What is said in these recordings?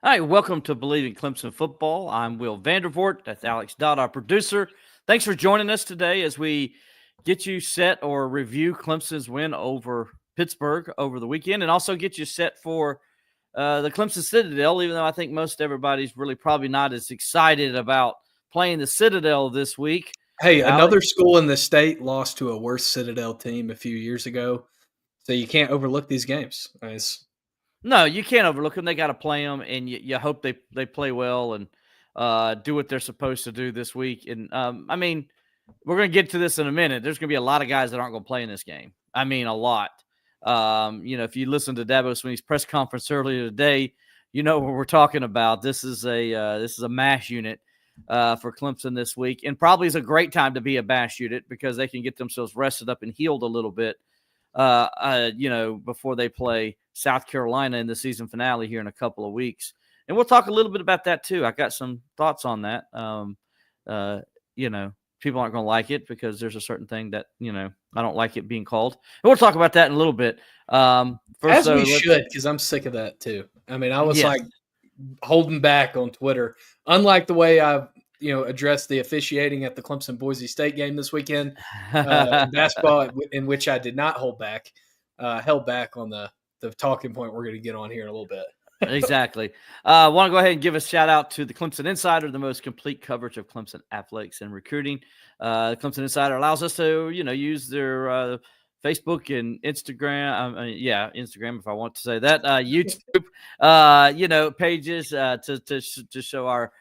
Hi, welcome to Believe in Clemson Football. I'm Will Vandervoort. That's Alex Dodd, our producer. Thanks for joining us today as we get you set or review Clemson's win over Pittsburgh over the weekend, and also get you set for the Clemson Citadel, even though I think most everybody's really probably not as excited about playing the Citadel this week. Hey, Alex? another school in the state lost to a worse Citadel team a few years ago, so you can't overlook these games. No, you can't overlook them. They got to play them, and you hope they play well and do what they're supposed to do this week. And I mean, we're going to get to this in a minute. There's going to be a lot of guys that aren't going to play in this game. I mean, a lot. If you listen to Dabo Swinney's press conference earlier today, you know what we're talking about. This is a mash unit for Clemson this week, and probably is a great time to be a mash unit because they can get themselves rested up and healed a little bit. Before they play South Carolina in the season finale here in a couple of weeks. And we'll talk a little bit about that too. I got some thoughts on that. People aren't going to like it because there's a certain thing that, I don't like it being called. And we'll talk about that in a little bit. As we should, because I'm sick of that too. I mean, I was holding back on Twitter, unlike the way I've addressed the officiating at the Clemson Boise State game this weekend, basketball, in which I did not hold back, held back on the talking point we're going to get on here in a little bit. Exactly. I want to go ahead and give a shout out to the Clemson Insider, the most complete coverage of Clemson athletics and recruiting. The Clemson Insider allows us to, use their Facebook and Instagram. Instagram, if I want to say that, YouTube, pages to show our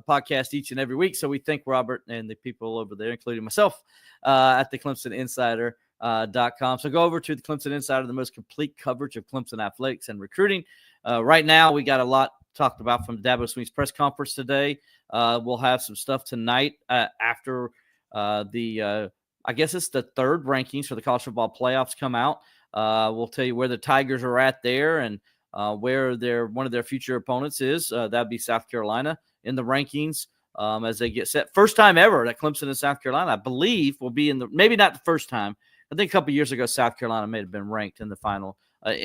podcast each and every week. So we thank Robert and the people over there, including myself, at the Clemson Insider.com. So go over to the Clemson Insider, the most complete coverage of Clemson athletics and recruiting. Right now, we got a lot talked about from Dabo Swinney's press conference today. We'll have some stuff tonight after I guess it's the third rankings for the college football playoffs come out. We'll tell you where the Tigers are at there and where one of their future opponents is. That'd be South Carolina in the rankings as they get set. First time ever that Clemson and South Carolina, I believe, will be maybe not the first time. I think a couple of years ago, South Carolina may have been ranked in the final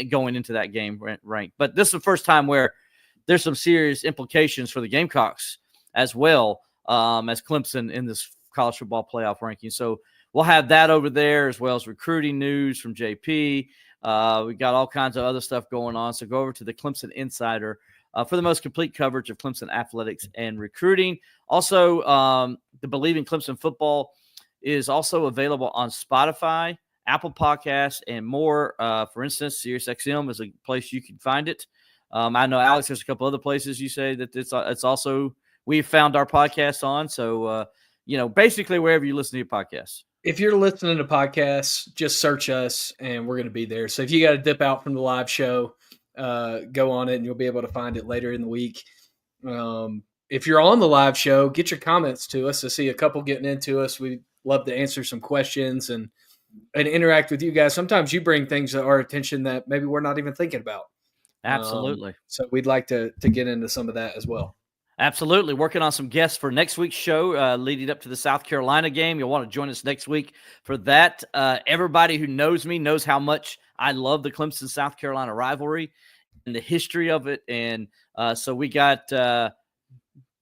going into that game ranked. But this is the first time where there's some serious implications for the Gamecocks as well as Clemson in this college football playoff ranking. So we'll have that over there as well as recruiting news from JP. We got all kinds of other stuff going on. So go over to the Clemson Insider for the most complete coverage of Clemson athletics and recruiting. Also, the Believe in Clemson Football is also available on Spotify, Apple Podcasts, and more. For instance, SiriusXM is a place you can find it. I know, Alex, there's a couple other places you say that it's also we've found our podcast on. So, basically wherever you listen to your podcasts. If you're listening to podcasts, just search us, and we're going to be there. So if you got to dip out from the live show, go on it, and you'll be able to find it later in the week. If you're on the live show, get your comments to us. I see a couple getting into us. We'd love to answer some questions and interact with you guys. Sometimes you bring things to our attention that maybe we're not even thinking about. Absolutely. So we'd like to get into some of that as well. Absolutely. Working on some guests for next week's show leading up to the South Carolina game. You'll want to join us next week for that. Everybody who knows me knows how much I love the Clemson-South Carolina rivalry and the history of it. And so we got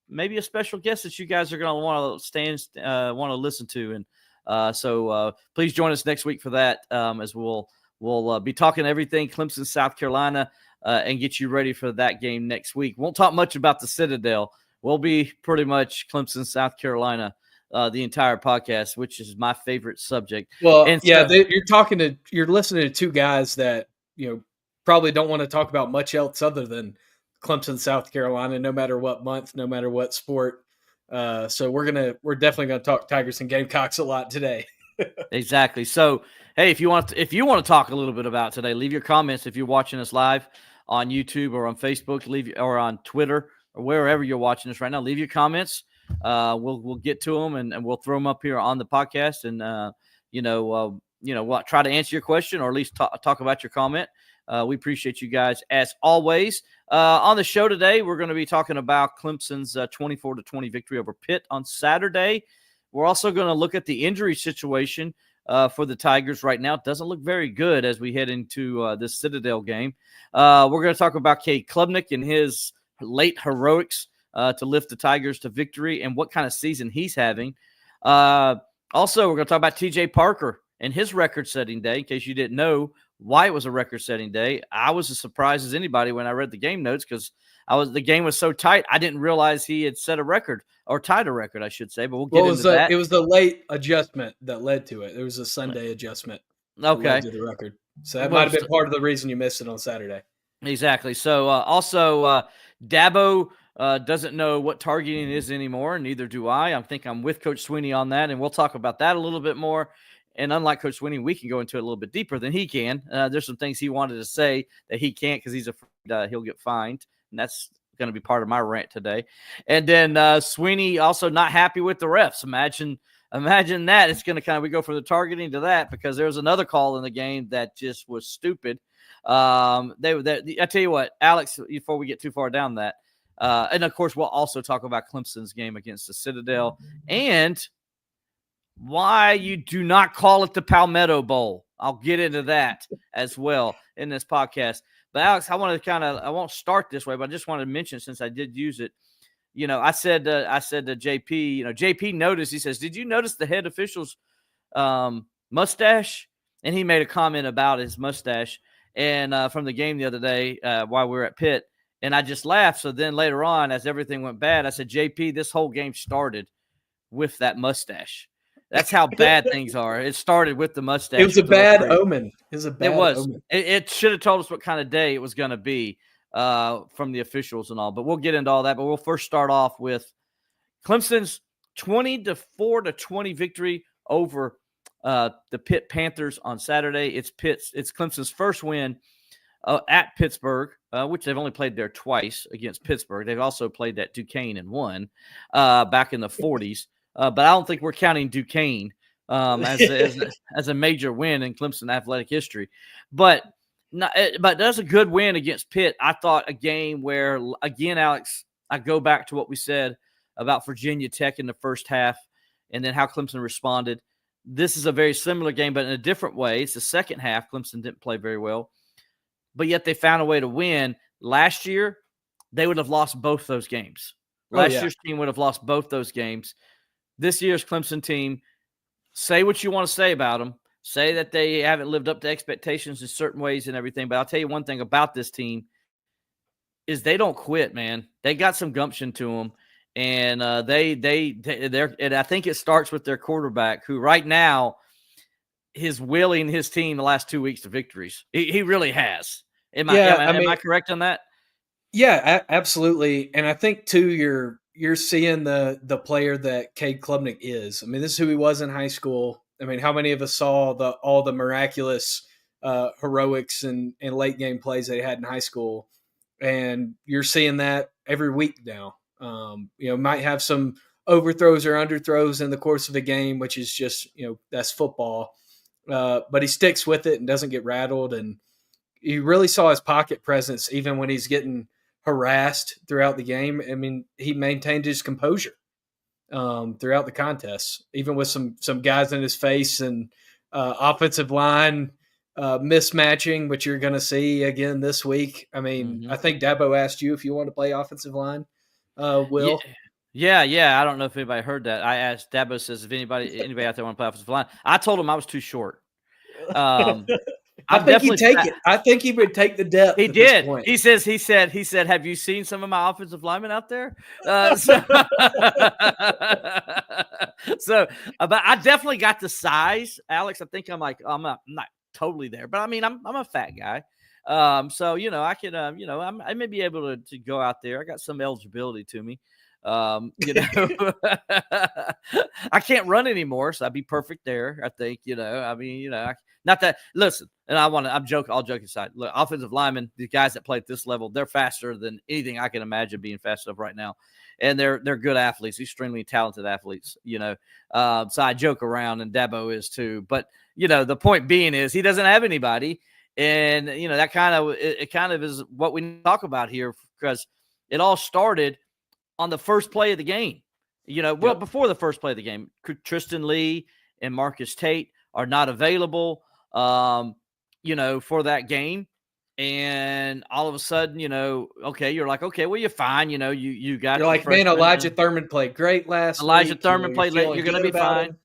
maybe a special guest that you guys are going to want to listen to. And so please join us next week for that as we'll be talking everything Clemson-South Carolina and get you ready for that game next week. Won't talk much about the Citadel. We'll be pretty much Clemson, South Carolina, the entire podcast, which is my favorite subject. Well, and you're listening to two guys that, probably don't want to talk about much else other than Clemson, South Carolina, no matter what month, no matter what sport. So we're definitely going to talk Tigers and Gamecocks a lot today. Exactly. So, hey, if you want to talk a little bit about today, leave your comments if you're watching us live on YouTube or on Facebook, or on Twitter or wherever you're watching us right now. Leave your comments. We'll get to them and we'll throw them up here on the podcast and we'll try to answer your question or at least talk about your comment. We appreciate you guys as always. On the show today, we're going to be talking about Clemson's 24-20 victory over Pitt on Saturday. We're also going to look at the injury situation for the Tigers right now. It doesn't look very good as we head into this Citadel game. We're going to talk about Cade Klubnik and his late heroics to lift the Tigers to victory and what kind of season he's having. Also, we're going to talk about TJ Parker and his record-setting day. In case you didn't know why it was a record-setting day, I was as surprised as anybody when I read the game notes because the game was so tight. I didn't realize he had set a record or tied a record, I should say. But we'll get into that. It was the late adjustment that led to it. There was a Sunday adjustment that led to the record. So that might have been part of the reason you missed it on Saturday. Exactly. So also, Dabo doesn't know what targeting is anymore, and neither do I. I think I'm with Coach Sweeney on that, and we'll talk about that a little bit more. And unlike Coach Sweeney, we can go into it a little bit deeper than he can. There's some things he wanted to say that he can't because he's afraid he'll get fined, and that's going to be part of my rant today. And then Sweeney also not happy with the refs. Imagine that. It's going to we go from the targeting to that because there was another call in the game that just was stupid. I tell you what, Alex, before we get too far down that, and of course we'll also talk about Clemson's game against the Citadel and why you do not call it the Palmetto Bowl. I'll get into that as well in this podcast. But Alex, I won't start this way, but I just wanted to mention since I did use it. I said to JP, JP noticed, he says, did you notice the head official's mustache? And he made a comment about his mustache and from the game the other day while we were at Pitt. And I just laughed. So then later on, as everything went bad, I said, JP, this whole game started with that mustache. That's how bad things are. It started with the mustache. It was a bad omen. Omen. It should have told us what kind of day it was going to be from the officials and all. But we'll get into all that. But we'll first start off with Clemson's 20-4-20 victory over the Pitt Panthers on Saturday. It's Clemson's first win at Pittsburgh, which they've only played there twice against Pittsburgh. They've also played at Duquesne and won back in the 40s. But I don't think we're counting Duquesne as a major win in Clemson athletic history. But that's a good win against Pitt. I thought a game where, again, Alex, I go back to what we said about Virginia Tech in the first half and then how Clemson responded. This is a very similar game, but in a different way. It's the second half. Clemson didn't play very well, but yet they found a way to win. Last year, they would have lost both those games. Last year's team would have lost both those games. This year's Clemson team, say what you want to say about them. Say that they haven't lived up to expectations in certain ways and everything. But I'll tell you one thing about this team is they don't quit, man. They got some gumption to them. And and I think it starts with their quarterback, who right now is willing his team the last 2 weeks to victories. He really has. Am I correct on that? Yeah, absolutely. And I think too, you're seeing the player that Cade Klubnik is. I mean, this is who he was in high school. I mean, how many of us saw all the miraculous heroics and late game plays they had in high school? And you're seeing that every week now. Might have some overthrows or underthrows in the course of a game, which is just, that's football. But he sticks with it and doesn't get rattled. And you really saw his pocket presence even when he's getting harassed throughout the game. I mean, he maintained his composure throughout the contest, even with some guys in his face and offensive line mismatching, which you're going to see again this week. I mean, I think Dabo asked you if you want to play offensive line, Will. Yeah. I don't know if anybody heard that. I asked Dabo, says if anybody out there want to play offensive line. I told him I was too short. I think he'd take it. I think he would take the depth. He did. He said, have you seen some of my offensive linemen out there? But I definitely got the size, Alex. I think I'm not totally there, but I mean, I'm a fat guy. So, I could, I may be able to go out there. I got some eligibility to me. I can't run anymore, so I'd be perfect there. I think, not that. Listen, and I'm joking. All joking aside, look, offensive linemen, the guys that play at this level, they're faster than anything I can imagine being fast enough right now, and they're good athletes, extremely talented athletes. So I joke around, and Dabo is too. But the point being is he doesn't have anybody, and that kind of is what we talk about here because it all started on the first play of the game. Before the first play of the game, Tristan Lee and Marcus Tate are not available. For that game. And all of a sudden, okay, you're like, okay, well, you're fine. You got You're the like, man, freshman. Elijah Thurman played great last Elijah week. Thurman You're played late. feeling You're going to good be about fine. him.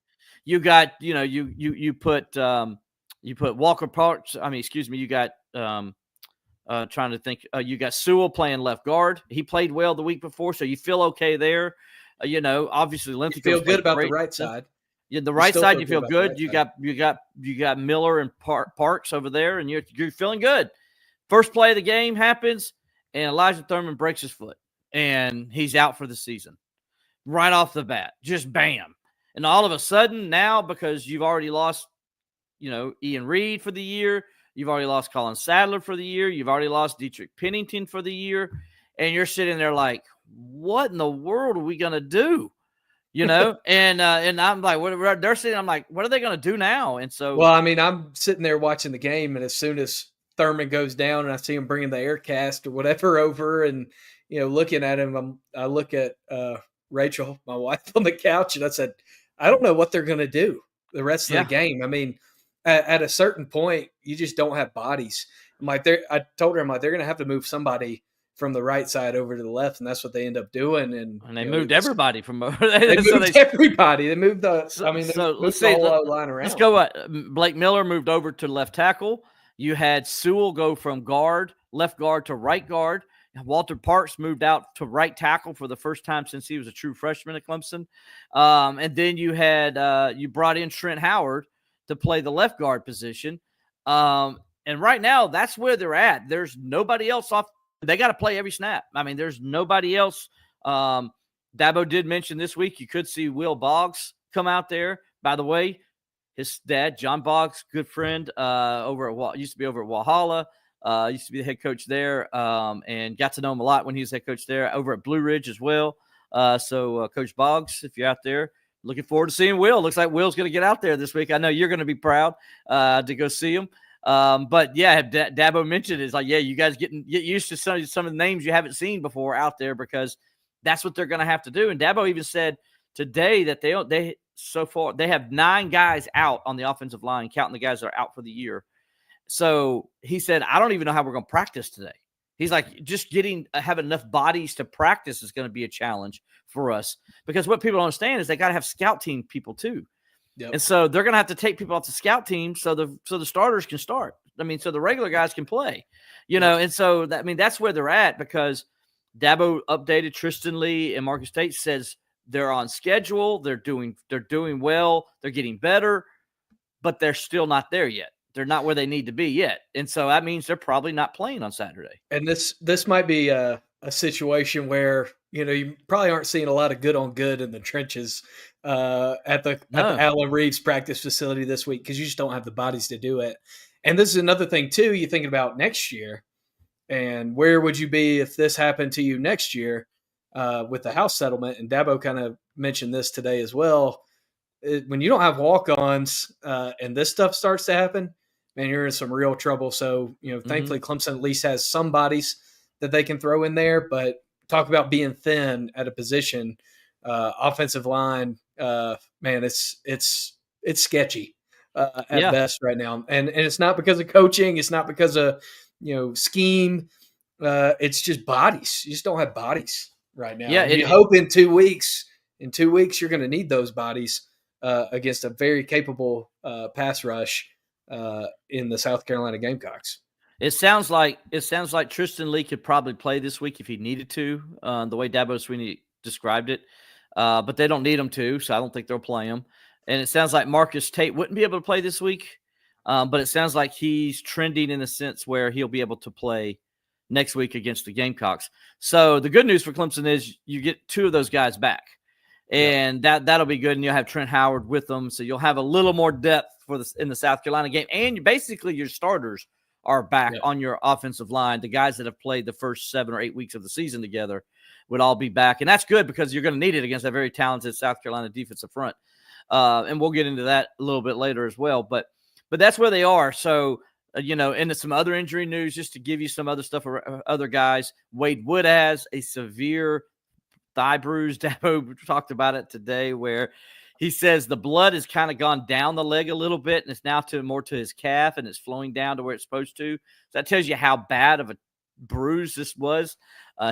You got, you put Walker Parks. You got, trying to think, you got Sewell playing left guard. He played well the week before, so you feel okay there. Obviously, You feel Linthicum's good played about the great. right side. Yeah, the You right still side, feel you good feel about the right good. You side. got Miller and Parks over there, and you're feeling good. First play of the game happens, and Elijah Thurman breaks his foot, and he's out for the season. Right off the bat, just bam. And all of a sudden now, because you've already lost, Ian Reed for the year, you've already lost Colin Sadler for the year, you've already lost Dietrich Pennington for the year, and you're sitting there like, what in the world are we going to do? And I'm like, they're sitting, I'm like, what are they going to do now? And so, well, I'm sitting there watching the game, and as soon as Thurman goes down, and I see him bringing the air cast or whatever over, and looking at him, I look at Rachel, my wife, on the couch, and I said, I don't know what they're going to do the rest of the game. At a certain point, you just don't have bodies. I told her, they're going to have to move somebody from the right side over to the left, and that's what they end up doing. And they moved everybody from over there. They moved everybody. They moved the. Let's see. The whole line around. Let's go. Blake Miller moved over to left tackle. You had Sewell go from left guard to right guard. Walter Parks moved out to right tackle for the first time since he was a true freshman at Clemson. And then you had you brought in Trent Howard to play the left guard position. And right now, that's where they're at. There's nobody else off. They got to play every snap. There's nobody else. Dabo did mention this week you could see Will Boggs come out there. By the way, his dad, John Boggs, good friend, used to be over at Walhalla. Used to be the head coach there, and got to know him a lot when he was head coach there. Over at Blue Ridge as well. So Coach Boggs, if you're out there, looking forward to seeing Will. Looks like Will's going to get out there this week. I know you're going to be proud to go see him. But yeah, Dabo mentioned it. It's like, yeah, you guys get used to some of the names you haven't seen before out there, because that's what they're going to have to do. And Dabo even said today that they so far they have 9 guys out on the offensive line, counting the guys that are out for the year. So he said, I don't even know how we're going to practice today. He's like, just having enough bodies to practice is going to be a challenge for us, because what people don't understand is they got to have scout team people too. Yep. And so they're going to have to take people off the scout team so the starters can start. So the regular guys can play, and so that's where they're at, because Dabo updated Tristan Lee and Marcus Tate, says they're on schedule. They're doing well. They're getting better, but they're still not there yet. They're not where they need to be yet. And so that means they're probably not playing on Saturday. And this might be a situation where, you probably aren't seeing a lot of good on good in the trenches at the Allen Reeves practice facility this week, because you just don't have the bodies to do it. And this is another thing too, you're thinking about next year, and where would you be if this happened to you next year with the house settlement? And Dabo kind of mentioned this today as well. When you don't have walk-ons and this stuff starts to happen, man, you're in some real trouble. So, thankfully Clemson at least has some bodies that they can throw in there, but talk about being thin at a position, offensive line, man, it's sketchy at best right now. And it's not because of coaching. It's not because of, scheme. It's just bodies. You just don't have bodies right now. Yeah. You hope in 2 weeks, you're going to need those bodies against a very capable pass rush in the South Carolina Gamecocks. It sounds like Tristan Lee could probably play this week if he needed to, the way Dabo Swinney described it. But they don't need him to, so I don't think they'll play him. And it sounds like Marcus Tate wouldn't be able to play this week, but it sounds like he's trending in a sense where he'll be able to play next week against the Gamecocks. So the good news for Clemson is you get 2 of those guys back, and that'll be good. And you'll have Trent Howard with them, so you'll have a little more depth in the South Carolina game. And basically your starters are back on your offensive line. The guys that have played the first 7 or 8 weeks of the season together would all be back. And that's good, because you're going to need it against a very talented South Carolina defensive front. And we'll get into that a little bit later as well. But that's where they are. So, into some other injury news, just to give you some other stuff, other guys. Wade Wood has a severe thigh bruise. Dabo talked about it today, where he says the blood has kind of gone down the leg a little bit, and it's now more to his calf, and it's flowing down to where it's supposed to. So that tells you how bad of a bruise this was.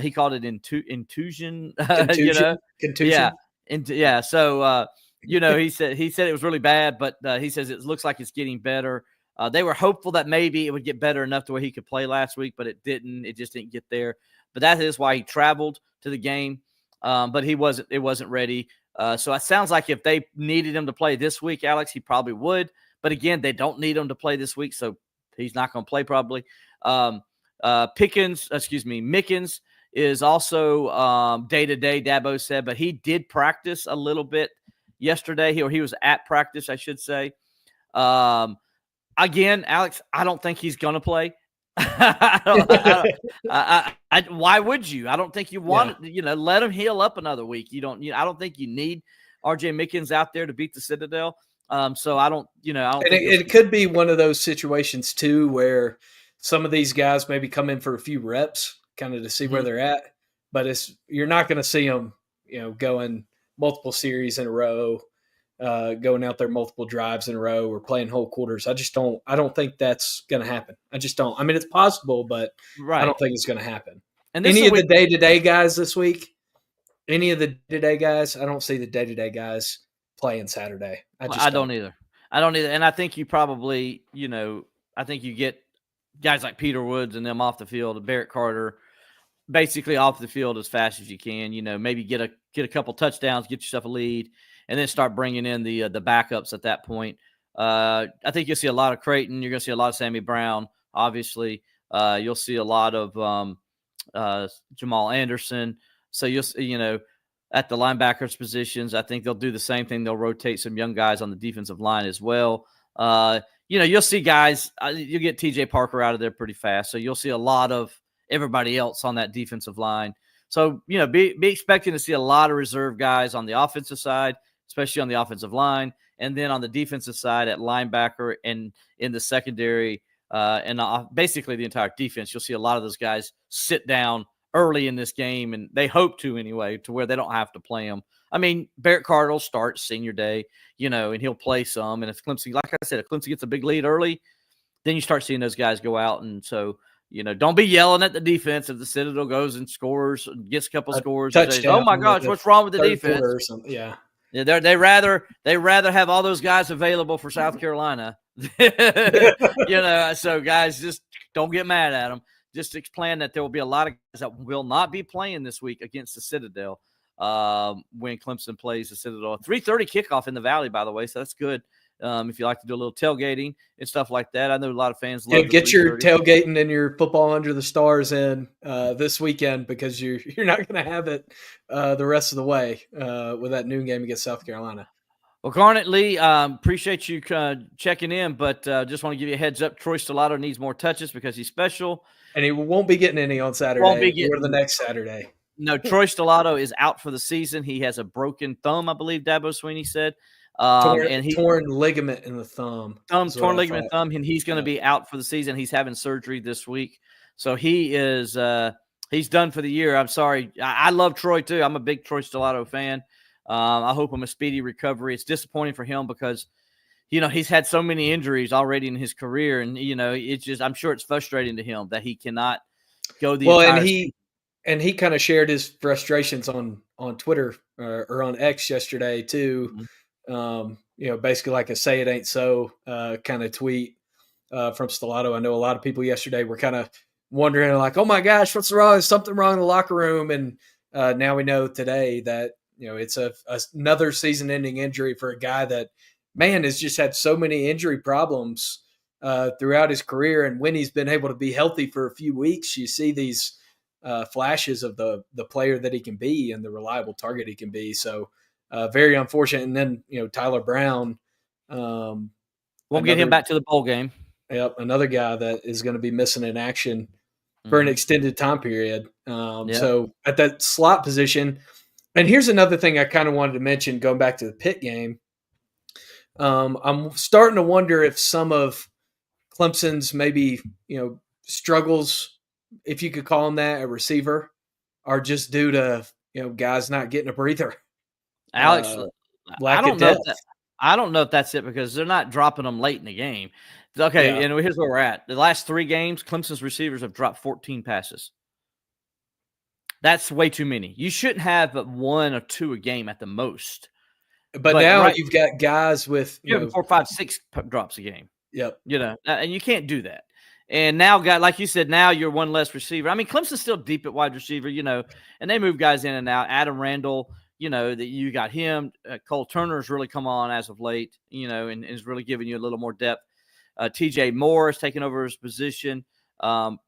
He called it intuition. Contusion. Yeah, yeah. So he said it was really bad, but he says it looks like it's getting better. They were hopeful that maybe it would get better enough to where he could play last week, but it didn't. It just didn't get there. But that is why he traveled to the game. But it wasn't ready. So it sounds like if they needed him to play this week, Alex, he probably would. But again, they don't need him to play this week, so he's not going to play probably. Mickens is also day-to-day, Dabo said, but he did practice a little bit yesterday. He was at practice, I should say. Again, Alex, I don't think he's going to play. Why would you? I don't think you want it. Let him heal up another week. I don't think you need RJ Mickens out there to beat the Citadel. So I don't. It could be one of those situations too where some of these guys maybe come in for a few reps, kind of to see where they're at. But you're not going to see them, going multiple series in a row, going out there multiple drives in a row, or playing whole quarters. I don't think that's going to happen. I just don't. I mean, it's possible, but I don't think it's going to happen. And any of the day-to-day guys this week, I don't see the day-to-day guys playing Saturday. I don't either. And I think you probably, I think you get guys like Peter Woods and them off the field, Barrett Carter, basically off the field as fast as you can. Maybe get a couple touchdowns, get yourself a lead, and then start bringing in the backups at that point. I think you'll see a lot of Creighton. You're going to see a lot of Sammy Brown, obviously. You'll see a lot of Jamal Anderson. So at the linebackers positions, I think they'll do the same thing. They'll rotate some young guys on the defensive line as well. You'll see guys. You'll get TJ Parker out of there pretty fast. So you'll see a lot of everybody else on that defensive line. So, be expecting to see a lot of reserve guys on the offensive side, especially on the offensive line. And then on the defensive side at linebacker and in the secondary and basically the entire defense, you'll see a lot of those guys sit down early in this game, and they hope to anyway, to where they don't have to play them. I mean, Barrett Carter will start senior day, and he'll play some. And if Clemson, like I said, if Clemson gets a big lead early, then you start seeing those guys go out. And so, don't be yelling at the defense if the Citadel goes and scores, gets a couple scores. And says, oh my gosh, what's wrong with the defense? Yeah, they rather have all those guys available for South Carolina. So guys, just don't get mad at them. Just explain that there will be a lot of guys that will not be playing this week against the Citadel when Clemson plays the Citadel. 3:30 kickoff in the Valley, by the way, so that's good. If you like to do a little tailgating and stuff like that. I know a lot of fans love get your tailgating and your football under the stars in this weekend, because you're not going to have it the rest of the way with that noon game against South Carolina. Well, Garnet Lee, appreciate you checking in, but just want to give you a heads up. Troy Stellato needs more touches because he's special. And he won't be getting any on Saturday or the next Saturday. No, Troy Stellato is out for the season. He has a broken thumb, I believe Dabo Sweeney said. Torn ligament in the thumb. Torn ligament in the thumb, and he's going to be out for the season. He's having surgery this week. So he is he's done for the year. I'm sorry. I love Troy too. I'm a big Troy Stellato fan. I hope him a speedy recovery. It's disappointing for him because he's had so many injuries already in his career, and it's just, I'm sure it's frustrating to him that he cannot go the entire season. And he kind of shared his frustrations on Twitter or on X yesterday too. Mm-hmm. Basically like a "say it ain't so" kind of tweet from Stellato. I know a lot of people yesterday were kind of wondering, like, "Oh my gosh, what's wrong? Is something wrong in the locker room?" And now we know today that it's another season-ending injury for a guy that, man, has just had so many injury problems throughout his career. And when he's been able to be healthy for a few weeks, you see these flashes of the player that he can be and the reliable target he can be. So very unfortunate. And then, Tyler Brown. Won't get him back to the bowl game. Yep, another guy that is going to be missing in action for an extended time period. So at that slot position, and here's another thing I kind of wanted to mention going back to the Pitt game. I'm starting to wonder if some of Clemson's maybe, struggles, if you could call them that, a receiver, are just due to, guys not getting a breather. Alex, lack of depth. I don't know if that's it because they're not dropping them late in the game. Okay, Yeah. and here's where we're at. The last 3 games, Clemson's receivers have dropped 14 passes. That's way too many. You shouldn't have but 1 or 2 a game at the most. But now you've got guys with, you have 4, 5, 6 drops a game. Yep. And you can't do that. And now, like you said, now you're one less receiver. I mean, Clemson's still deep at wide receiver, and they move guys in and out. Adam Randall, that you got him. Cole Turner's really come on as of late, and is really giving you a little more depth. TJ Moore is taking over his position. Wesco,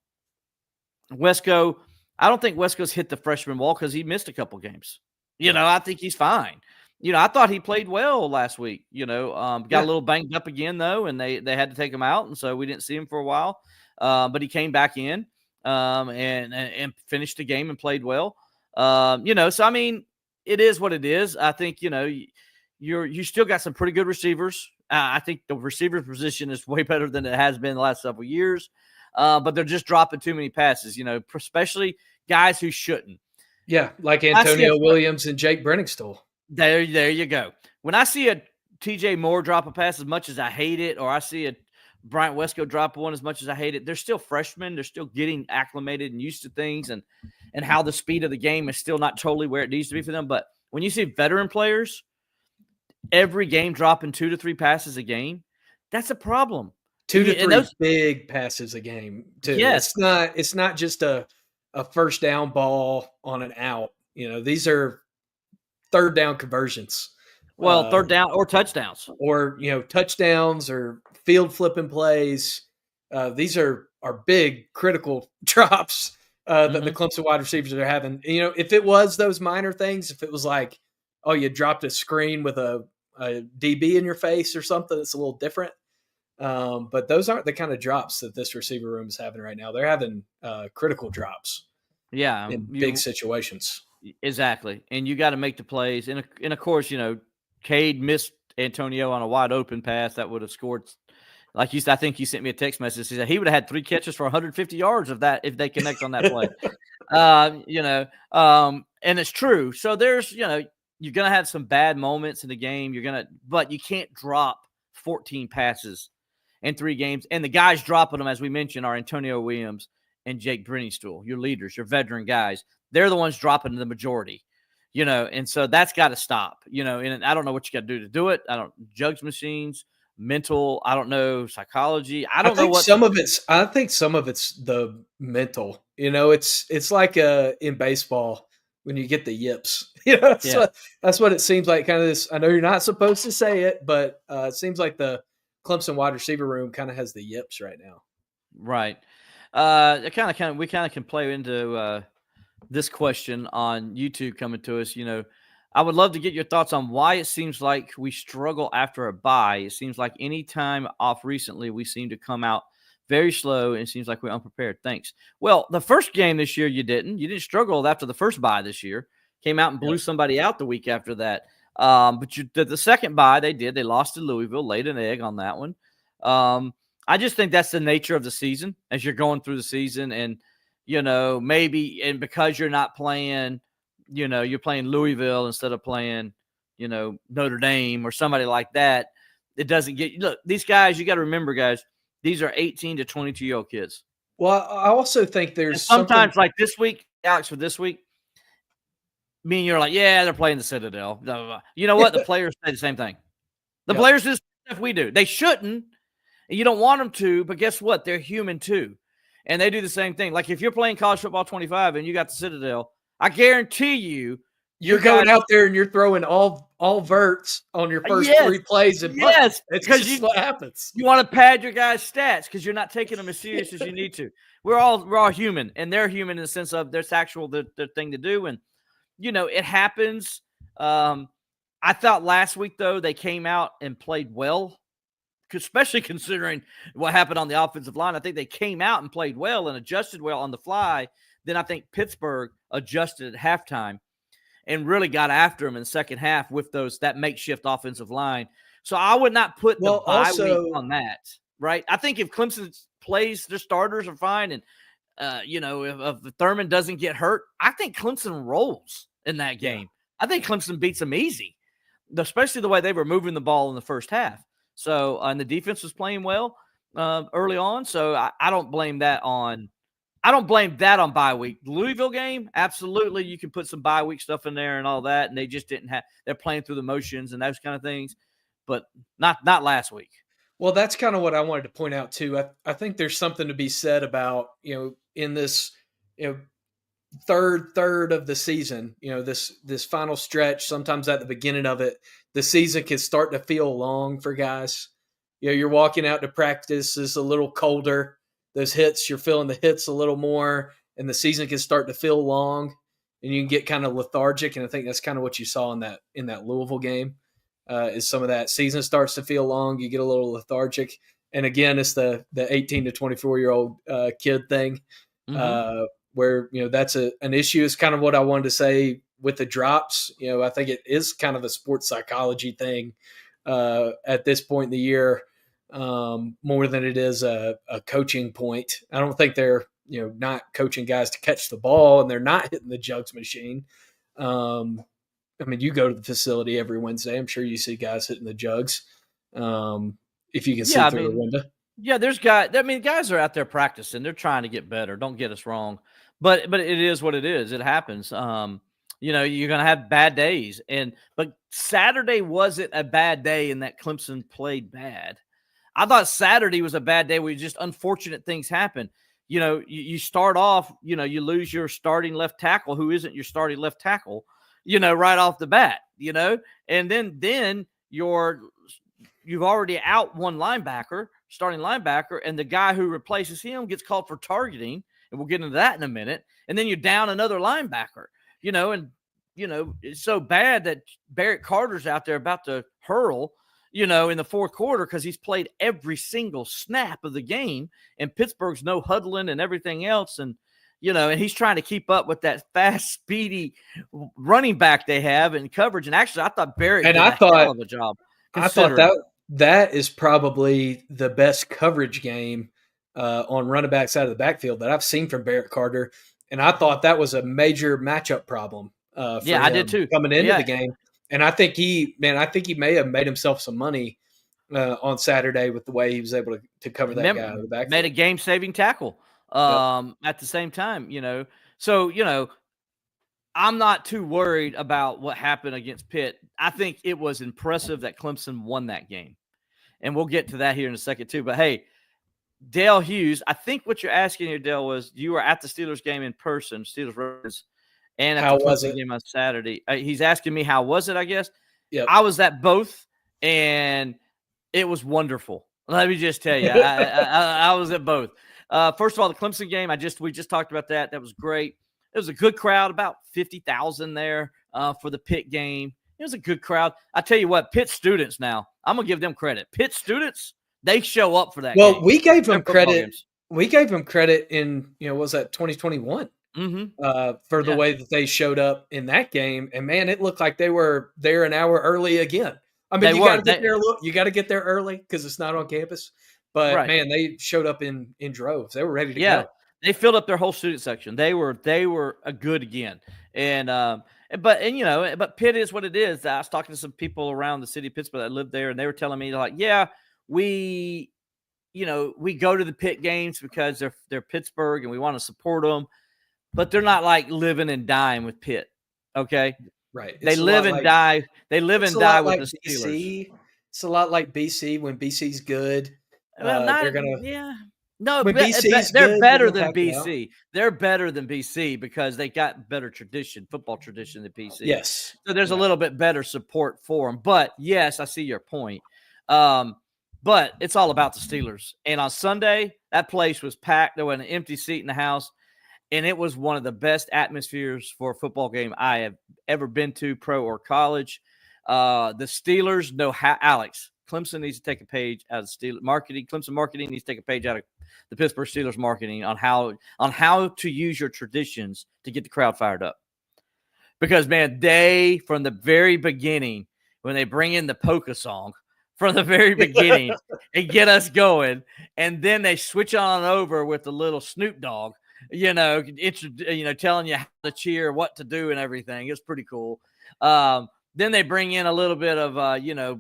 I don't think Wesco's hit the freshman wall because he missed a couple games. I think he's fine. I thought he played well last week. Got a little banged up again though, and they had to take him out, and so we didn't see him for a while. But he came back in and finished the game and played well. So I mean, it is what it is. I think you still got some pretty good receivers. I think the receiver position is way better than it has been the last several years. But they're just dropping too many passes. Especially guys who shouldn't. Yeah, like Antonio Williams and Jake Brenningstool. There you go. When I see a TJ Moore drop a pass as much as I hate it, or I see a Bryant Wesco drop one as much as I hate it, they're still freshmen. They're still getting acclimated and used to things, and how the speed of the game is still not totally where it needs to be for them. But when you see veteran players every game dropping 2 to 3 passes a game, that's a problem. 2 to 3 big passes a game, too. Yes. It's not just a first down ball on an out. These are third down conversions. Well, third down or touchdowns. Or, touchdowns or field flipping plays. These are big, critical drops that the Clemson wide receivers are having. If it was those minor things, if it was like, oh, you dropped a screen with a DB in your face or something, it's a little different. But those aren't the kind of drops that this receiver room is having right now. They're having critical drops. Yeah. In big situations. Exactly. And you got to make the plays. And of course, Cade missed Antonio on a wide open pass that would have scored. Like you said, I think you sent me a text message. He said he would have had 3 catches for 150 yards if they connect on that play. And it's true. So there's, you're going to have some bad moments in the game. But you can't drop 14 passes in 3 games. And the guys dropping them, as we mentioned, are Antonio Williams and Jake Brenningstool, your leaders, your veteran guys. They're the ones dropping the majority, and so that's got to stop, and I don't know what you got to do it. I don't jugs machines, mental. I don't know psychology. I don't know what I think some of it's the mental, it's like in baseball when you get the yips, that's what it seems like. Kind of this, I know you're not supposed to say it, but it seems like the Clemson wide receiver room kind of has the yips right now. Right. We kind of can play into, this question on YouTube coming to us. I would love to get your thoughts on why it seems like we struggle after a bye. It seems like any time off recently, we seem to come out very slow, and it seems like we're unprepared. Thanks. Well, the first game this year, you didn't struggle after the first bye this year. Came out and blew somebody out the week after that. But you did the second bye. They lost to Louisville, laid an egg on that one. I just think that's the nature of the season as you're going through the season, and maybe, and because you're not playing, you're playing Louisville instead of playing, Notre Dame or somebody like that. It doesn't look, these guys, you got to remember, guys, these are 18 to 22-year-old kids. Well, I also think there's sometimes like this week, Alex, for this week, me and you're like, yeah, they're playing the Citadel. Blah, blah, blah. You know what? The players say the same thing. The players do the stuff we do. They shouldn't. And you don't want them to, but guess what? They're human too. And they do the same thing. Like if you're playing college football 25 and you got the Citadel, I guarantee you're going out there and you're throwing all verts on your first 3 plays. And yes, it's because what happens. You want to pad your guys' stats because you're not taking them as serious as you need to. We're all human, and they're human in the sense of there's actual their thing to do, and it happens. I thought last week though they came out and played well, especially considering what happened on the offensive line. I think they came out and played well and adjusted well on the fly. Then I think Pittsburgh adjusted at halftime and really got after them in the second half with that makeshift offensive line. So I would not put the bye week on that, right? I think if Clemson plays, their starters are fine, and if Thurman doesn't get hurt, I think Clemson rolls in that game. I think Clemson beats them easy. especially the way they were moving the ball in the first half. So, and the defense was playing well early on. So I don't blame that on bye week. The Louisville game, absolutely, you can put some bye week stuff in there and all that, and they just didn't have. They're playing through the motions and those kind of things, but not last week. Well, that's kind of what I wanted to point out too. I think there's something to be said about, in this, third of the season, this final stretch, sometimes at the beginning of it, the season can start to feel long for guys. You're walking out to practice, it's a little colder. Those hits, you're feeling the hits a little more, and the season can start to feel long, and you can get kind of lethargic. And I think that's kind of what you saw in that Louisville game. Is some of that season starts to feel long, you get a little lethargic. And again, it's the 18 to 24-year-old kid thing. Where that's an issue. Is kind of what I wanted to say with the drops. I think it is kind of a sports psychology thing at this point in the year, more than it is a coaching point. I don't think they're not coaching guys to catch the ball, and they're not hitting the jugs machine. I mean, you go to the facility every Wednesday. I'm sure you see guys hitting the jugs. If you can see through the window. Yeah, there's guys. I mean, guys are out there practicing. They're trying to get better. Don't get us wrong. But it is what it is. It happens. You're going to have bad days. But Saturday wasn't a bad day in that Clemson played bad. I thought Saturday was a bad day where just unfortunate things happen. You start off, you lose your starting left tackle, who isn't your starting left tackle, right off the bat, and then you've already out one starting linebacker, and the guy who replaces him gets called for targeting. And we'll get into that in a minute. And then you're down another linebacker, it's so bad that Barrett Carter's out there about to hurl, in the fourth quarter because he's played every single snap of the game, and Pittsburgh's no huddling and everything else. And, and he's trying to keep up with that fast, speedy running back they have in coverage. And actually, I thought Barrett did a hell of a job. I thought that is probably the best coverage game on running back side of the backfield that I've seen from Barrett Carter. And I thought that was a major matchup problem. I did too. Coming into the game. And I think he may have made himself some money on Saturday with the way he was able to cover that guy out of the backfield. Made a game-saving tackle at the same time, So, I'm not too worried about what happened against Pitt. I think it was impressive that Clemson won that game. And we'll get to that here in a second too. But, hey, Dale Hughes, I think what you're asking here, Dale, was you were at the Steelers game in person, Steelers Ravens, and at the Clemson game on Saturday. He's asking me how was it, I guess. Yep. I was at both, and it was wonderful. Let me just tell you, I was at both. First of all, the Clemson game, we just talked about that. That was great. It was a good crowd, about 50,000 there for the Pitt game. It was a good crowd. I tell you what, Pitt students now, I'm going to give them credit. Pitt students, they show up for that game. Well, we gave them credit. Games. We gave them credit in, what was that, 2021? For the way that they showed up in that game. And, man, it looked like they were there an hour early again. I mean, you got to get there early because it's not on campus. But, man, they showed up in droves. They were ready to go. They filled up their whole student section. They were a good again. But Pitt is what it is. I was talking to some people around the city of Pittsburgh that lived there, and they were telling me, like, yeah, we go to the Pitt games because they're Pittsburgh and we want to support them, but they're not like living and dying with Pitt. Okay. Right. They live and die. They live and die with the Steelers. BC. It's a lot like BC when BC's good. Well, they're gonna. Yeah. No, they're better than BC. They're better than BC because they got better football tradition than BC. Yes. So there's a little bit better support for them. But, yes, I see your point. But it's all about the Steelers. And on Sunday, that place was packed. There was an empty seat in the house. And it was one of the best atmospheres for a football game I have ever been to, pro or college. The Steelers know how – Alex, Clemson needs to take a page out of Steelers marketing. Clemson marketing needs to take a page out of the Pittsburgh Steelers marketing on how to use your traditions to get the crowd fired up. Because, man, they, from the very beginning, when they bring in the polka song, from the very beginning and get us going, and then they switch on over with the little Snoop Dogg, telling you how to cheer, what to do and everything. It's pretty cool. Then they bring in a little bit of,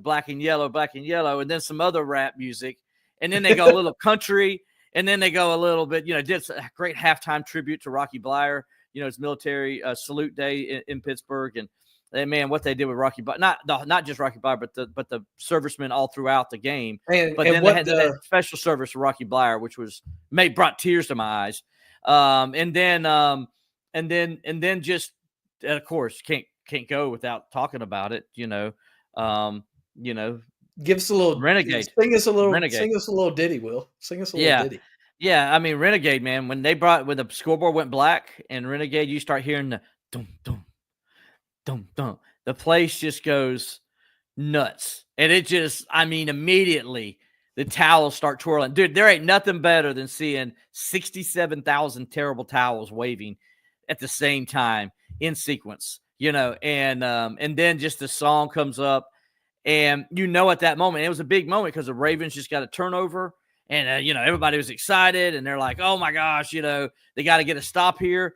black and yellow, and then some other rap music. And then they go a little country. And then they go a little bit, did a great halftime tribute to Rocky Bleier, his military salute day in Pittsburgh. And man, what they did with Rocky Bleier, not just Rocky Bleier, but the servicemen all throughout the game. But then they had that special service for Rocky Bleier, which brought tears to my eyes. And then just, of course, can't go without talking about it. Give us a little Renegade. Sing us a little ditty, Will. Sing us a little ditty. Yeah, I mean, Renegade, man, when the scoreboard went black and Renegade, you start hearing the dum dum dum dum. The place just goes nuts. And it just, I mean, immediately the towels start twirling. Dude, there ain't nothing better than seeing 67,000 terrible towels waving at the same time in sequence, and then just the song comes up. And at that moment, it was a big moment because the Ravens just got a turnover and, everybody was excited and they're like, oh my gosh, they got to get a stop here.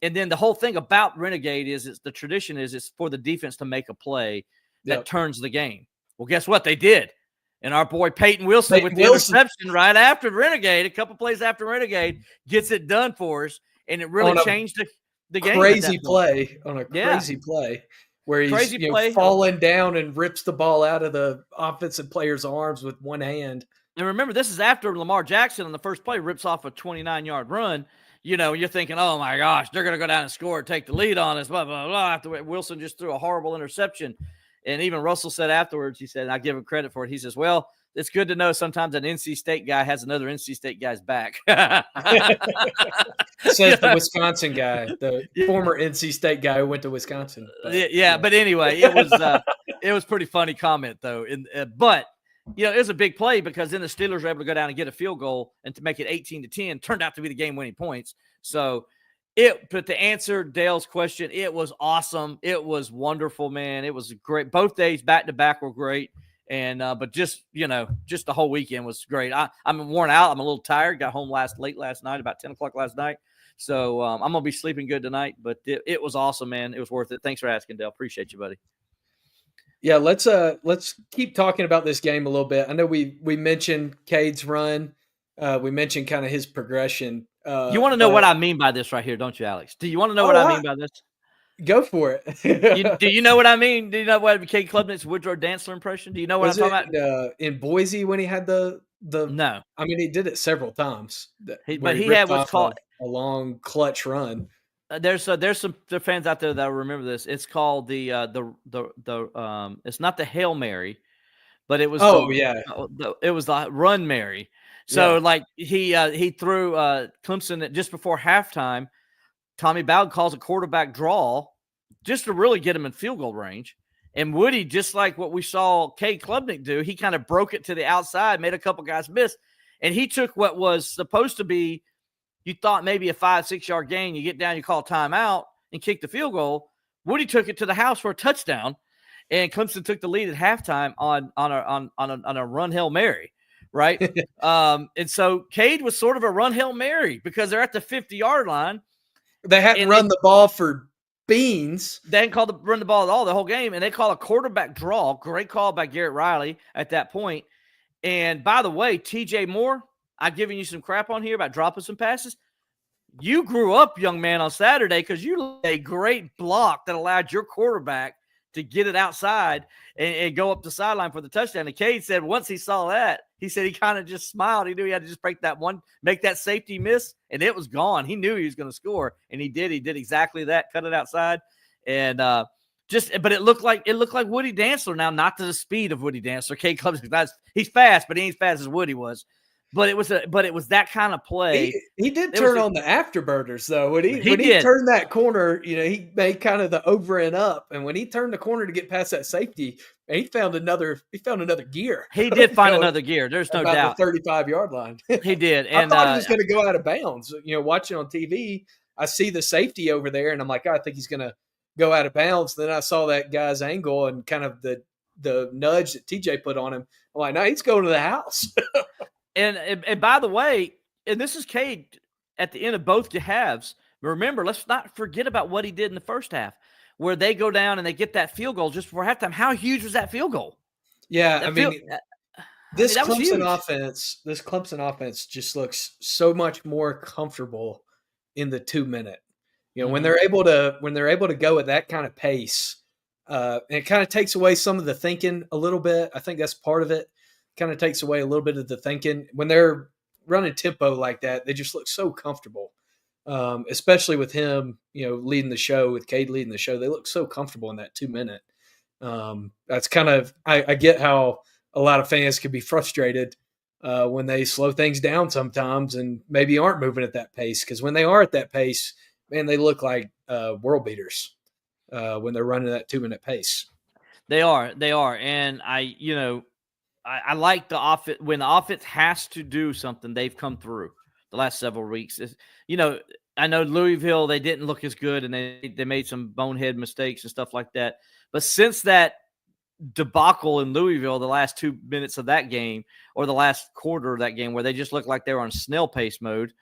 And then the whole thing about Renegade is the tradition is it's for the defense to make a play that turns the game. Well, guess what? They did. And our boy Peyton Wilson with the interception right after Renegade, a couple plays after Renegade, gets it done for us. And it really changed the game. Crazy play where he's falling down and rips the ball out of the offensive player's arms with one hand. And remember, this is after Lamar Jackson on the first play rips off a 29-yard run. You're thinking, oh, my gosh, they're going to go down and score and take the lead on us, blah, blah, blah. After Wilson just threw a horrible interception. And even Russell said afterwards, he said, and I give him credit for it, he says, well, it's good to know sometimes an NC State guy has another NC State guy's back. Says the Wisconsin guy, the former NC State guy who went to Wisconsin. But anyway, it was pretty funny comment though. But it was a big play because then the Steelers were able to go down and get a field goal and to make it 18-10 turned out to be the game-winning points. So but to answer Dale's question, it was awesome. It was wonderful, man. It was great. Both days back to back were great. And but just the whole weekend was great. I'm worn out. I'm a little tired. Got home late last night, about 10 o'clock last night. So I'm gonna be sleeping good tonight. But it was awesome, man. It was worth it. Thanks for asking, Dale. Appreciate you, buddy. Yeah, let's keep talking about this game a little bit. I know we mentioned Cade's run. We mentioned kind of his progression. You want to know what I mean by this right here, don't you, Alex? Do you want to know what I mean by this? Go for it. Do you know what I mean? Do you know what Cade Klubnik's Woodrow Dantzler impression? Do you know what I'm talking about? In Boise when he had the no. I mean, he did it several times. He had what's called a long clutch run. There's some fans out there that will remember this. It's called the it's not the Hail Mary, but it was it was the Run Mary. So like he threw Clemson just before halftime. Tommy Bowden calls a quarterback draw just to really get him in field goal range. And Woody, just like what we saw Cade Klubnik do, he kind of broke it to the outside, made a couple guys miss. And he took what was supposed to be, you thought maybe a 5-6 yard gain. You get down, you call timeout and kick the field goal. Woody took it to the house for a touchdown. And Clemson took the lead at halftime on a run Hail Mary. Right. And so Cade was sort of a run Hail Mary because they're at the 50-yard line. They hadn't run the ball for beans. They didn't run the ball at all the whole game, and they call a quarterback draw. Great call by Garrett Riley at that point. And by the way, TJ Moore, I've given you some crap on here about dropping some passes. You grew up, young man, on Saturday because you laid a great block that allowed your quarterback to get it outside and go up the sideline for the touchdown. And Cade said once he saw that, he said he kind of just smiled. He knew he had to just make that safety miss, and it was gone. He knew he was going to score, and he did. He did exactly that, cut it outside. And but it looked like Woody Dantzler now, not to the speed of Woody Dantzler. Cade Klubnik, he's fast, but he ain't as fast as Woody was. But it was that kind of play. He did turn on the afterburners though. When he turned that corner, he made kind of the over and up. And when he turned the corner to get past that safety, he found another gear. He did find another gear. There's no doubt. The 35-yard line. He did. And I thought he was going to go out of bounds. Watching on TV, I see the safety over there, and I'm like, I think he's going to go out of bounds. Then I saw that guy's angle and kind of the nudge that TJ put on him. I'm like, no, he's going to the house. And by the way, and this is Cade at the end of both halves. Remember, let's not forget about what he did in the first half. where they go down and they get that field goal just before halftime. How huge was that field goal? Yeah, this that was huge. Clemson offense just looks so much more comfortable in the 2 minute. When they're able to go at that kind of pace, and it kind of takes away some of the thinking a little bit. I think that's part of it. Kind of takes away a little bit of the thinking when they're running tempo like that. They just look so comfortable, especially with him, leading the show, with Cade leading the show. They look so comfortable in that 2 minute. That's kind of I get how a lot of fans can be frustrated when they slow things down sometimes and maybe aren't moving at that pace, because when they are at that pace, man, they look like world beaters when they're running that 2 minute pace. They are, and I like the offense. When the offense has to do something, they've come through the last several weeks. I know Louisville, they didn't look as good, and they made some bonehead mistakes and stuff like that. But since that debacle in Louisville, the last 2 minutes of that game, or the last quarter of that game, where they just looked like they were on snail pace mode,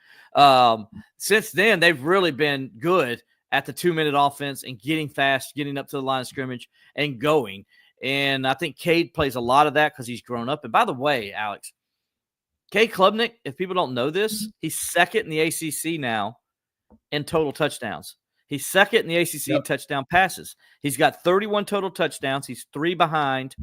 since then they've really been good at the 2 minute offense and getting fast, getting up to the line of scrimmage and going. And I think Cade plays a lot of that because he's grown up. And by the way, Alex, Cade Klubnik, if people don't know this, he's second in the ACC now in total touchdowns. He's second in the ACC in touchdown passes. He's got 31 total touchdowns. He's 3 behind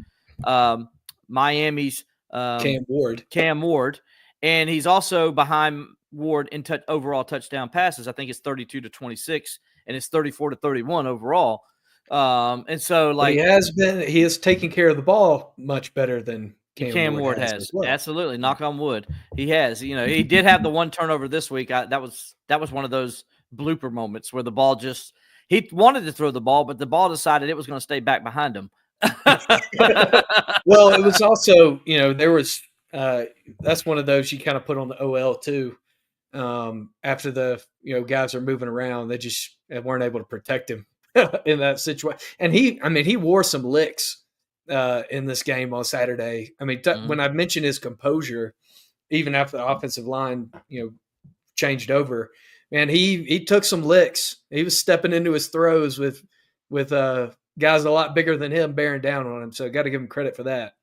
Miami's Cam Ward. And he's also behind Ward in overall touchdown passes. I think it's 32-26, and it's 34-31 overall. And so, like, he has taken care of the ball much better than Cam Ward has. Well. Absolutely, knock on wood. He has. He did have the one turnover this week. That was one of those blooper moments where the ball he wanted to throw the ball, but the ball decided it was going to stay back behind him. Well, it was also, there was that's one of those you kind of put on the OL too. After the guys are moving around, they just weren't able to protect him in that situation. And he wore some licks in this game on Saturday. When I mentioned his composure, even after the offensive line changed over, man, he took some licks. He was stepping into his throws with guys a lot bigger than him bearing down on him. So got to give him credit for that.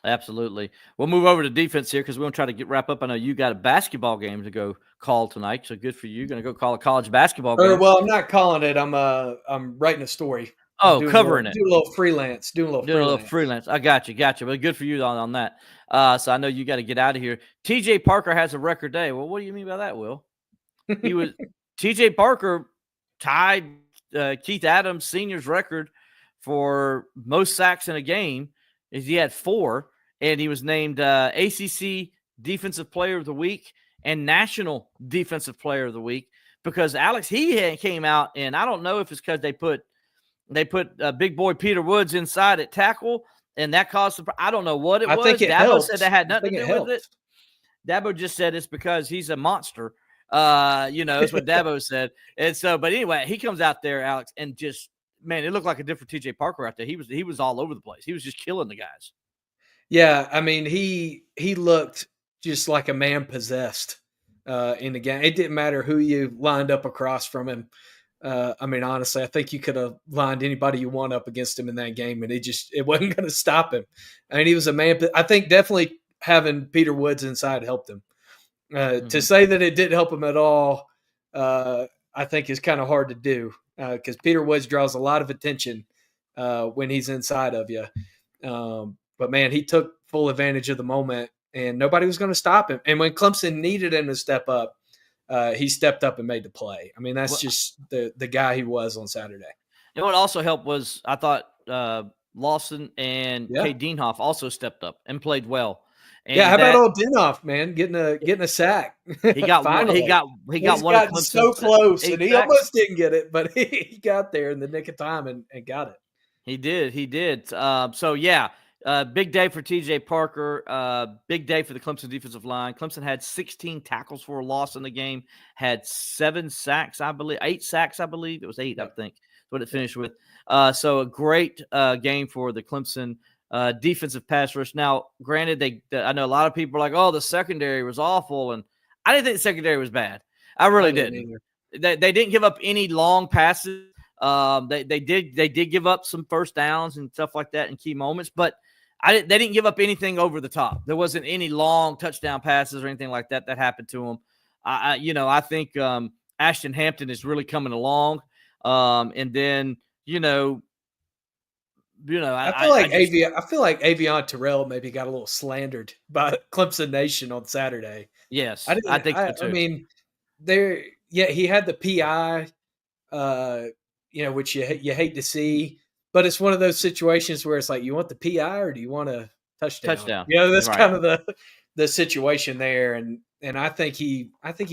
Absolutely. We'll move over to defense here because we're going to try to wrap up. I know you got a basketball game to go call tonight, so good for you. Going to go call a college basketball game. Well, I'm not calling it. I'm writing a story. Covering it. Doing a little freelance. Doing a little freelance. I got you. But good for you on that. So I know you got to get out of here. TJ Parker has a record day. Well, what do you mean by that, Will? TJ Parker tied Keith Adams Sr.'s record for most sacks in a game. He had 4, and he was named ACC Defensive Player of the Week and National Defensive Player of the Week because Alex, he came out, and I don't know if it's because they put big boy Peter Woods inside at tackle, and that caused I don't know what it was. Think it Dabo helped. said that had nothing to do with it. Dabo just said it's because he's a monster. That's what Dabo said. And so, but anyway, he comes out there, Alex, and just, man, it looked like a different TJ Parker out there. He was all over the place. He was just killing the guys. Yeah, he looked just like a man possessed in the game. It didn't matter who you lined up across from him. Honestly, I think you could have lined anybody you want up against him in that game, and it wasn't going to stop him. He was a man. I think definitely having Peter Woods inside helped him. To say that it didn't help him at all, I think is kind of hard to do because Peter Woods draws a lot of attention when he's inside of you. But, man, he took full advantage of the moment, and nobody was going to stop him. And when Clemson needed him to step up, he stepped up and made the play. That's just the guy he was on Saturday. You know what also helped was I thought Lawson and Cade Dienhoff also stepped up and played well. And how about old Dienhoff, man, getting a sack? He got one. He got one. Gotten so close, and he almost didn't get it, but he got there in the nick of time and got it. He did. Big day for TJ Parker. Big day for the Clemson defensive line. Clemson had 16 tackles for a loss in the game. Had 7 sacks, I believe. 8 sacks, I believe. It was 8, I think. What it finished with. So a great game for the Clemson defensive pass rush. Now, granted, I know a lot of people are like, "Oh, the secondary was awful," and I didn't think the secondary was bad. I really didn't. They didn't give up any long passes. They did give up some first downs and stuff like that in key moments, but they didn't give up anything over the top. There wasn't any long touchdown passes or anything like that happened to them. I think Ashton Hampton is really coming along, and then I feel like Avion Terrell maybe got a little slandered by Clemson Nation on Saturday. Yes, I think so too. I mean, he had the PI, which you hate to see, but it's one of those situations where it's like, you want the PI or do you want a touchdown? That's right. Kind of the situation there, and I think he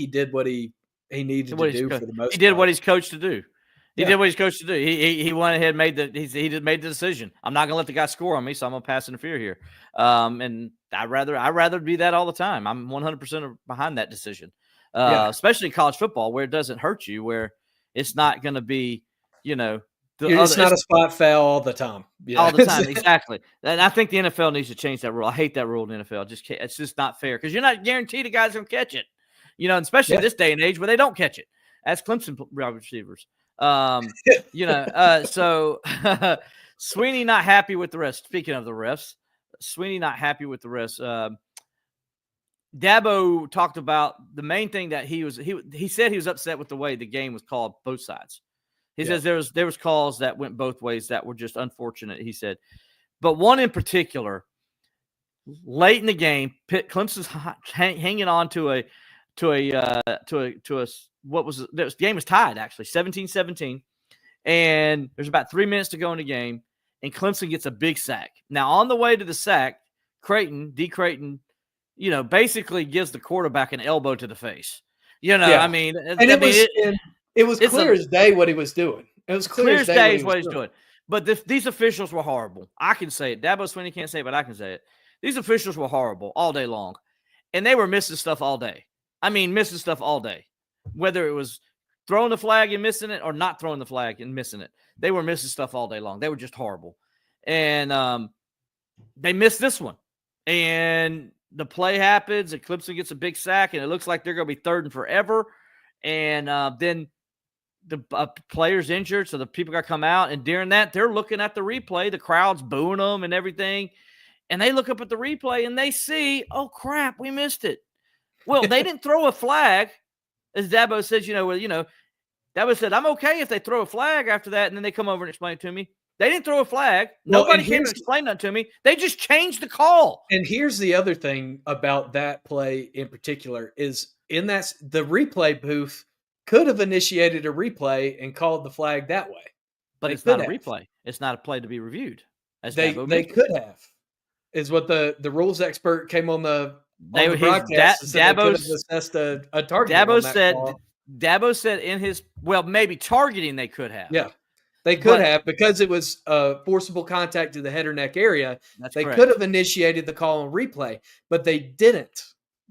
did what he needed to do for the most part. He did what he's coached to do. He did what he's coached to do. He went ahead and made the decision. I'm not going to let the guy score on me, so I'm going to pass interfere here. And I'd rather be that all the time. I'm 100% behind that decision, especially in college football where it doesn't hurt you, where it's not going to be, it's not a spot foul all the time. Yeah. All the time, exactly. And I think the NFL needs to change that rule. I hate that rule in the NFL. It's just not fair because you're not guaranteed a guy's going to catch it. Especially in this day and age where they don't catch it. As Clemson receivers. So Sweeney not happy with the refs. Speaking of the refs, Sweeney not happy with the refs. Dabo talked about the main thing that he said he was upset with the way the game was called both sides. He says there was calls that went both ways that were just unfortunate, he said. But one in particular, late in the game, Clemson's hanging on to a what was it? The game was tied actually 17-17, and there's about 3 minutes to go in the game, and Clemson gets a big sack. Now on the way to the sack, D. Creighton, basically gives the quarterback an elbow to the face. I mean, it was clear as day what he was doing. It was clear as day what he's doing. But these officials were horrible. I can say it. Dabo Swinney can't say it, but I can say it. These officials were horrible all day long, and they were missing stuff all day. I mean, missing stuff all day. Whether it was throwing the flag and missing it or not throwing the flag and missing it. They were missing stuff all day long. They were just horrible. And they missed this one. And the play happens, and Clemson gets a big sack, and it looks like they're going to be third and forever. And then the player's injured, so the people got to come out. And during that, they're looking at the replay. The crowd's booing them and everything. And they look up at the replay, and they see, oh, crap, we missed it. Well, they didn't throw a flag, as Dabo says. Dabo said, I'm okay if they throw a flag after that, and then they come over and explain it to me. They didn't throw a flag. Nobody came and explained that to me. They just changed the call. And here's the other thing about that play in particular is the replay booth could have initiated a replay and called the flag that way. But it's not a replay. It's not a play to be reviewed. They could have, is what the rules expert came on the broadcast. Dabo assessed a target. Dabo said in his maybe targeting they could have. Yeah, they could have because it was forcible contact to the head or neck area. They correct. Could have initiated the call on replay, but they didn't.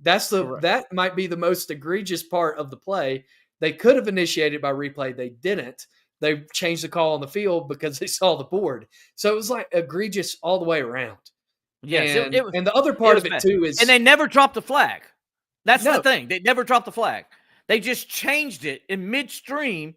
That might be the most egregious part of the play. They could have initiated by replay. They didn't. They changed the call on the field because they saw the board. So it was like egregious all the way around. Yes, and the other part of it too is, and they never dropped the flag. That's the thing. They never dropped the flag. They just changed it in midstream.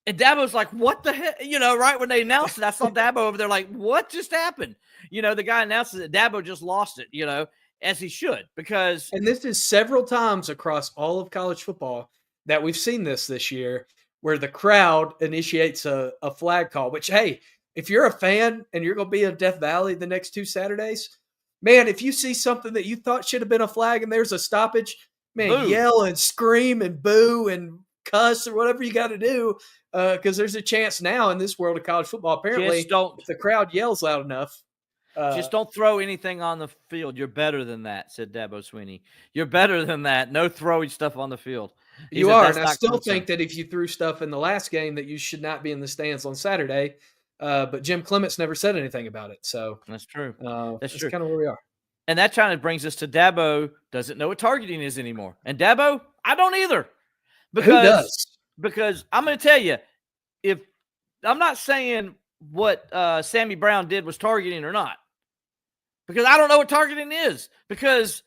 And Dabo's like, what the heck? Right when they announced it, I saw Dabo over there like, what just happened? The guy announces it. Dabo just lost it, as he should. And this is several times across all of college football that we've seen this year where the crowd initiates a flag call, which, hey, if you're a fan and you're going to be in Death Valley the next 2 Saturdays, man, if you see something that you thought should have been a flag and there's a stoppage, man, boo. Yell and scream and boo and cuss or whatever you got to do, because there's a chance now in this world of college football, apparently, if the crowd yells loud enough. Just don't throw anything on the field. You're better than that, said Dabo Swinney. You're better than that. No throwing stuff on the field. You are, and I still think that if you threw stuff in the last game that you should not be in the stands on Saturday. But Jim Clements never said anything about it. So that's true. That's kind of where we are. And that kind of brings us to Dabo doesn't know what targeting is anymore. And Dabo, I don't either. Who does? Because I'm going to tell you, if I'm not saying what Sammy Brown did was targeting or not, because I don't know what targeting is, because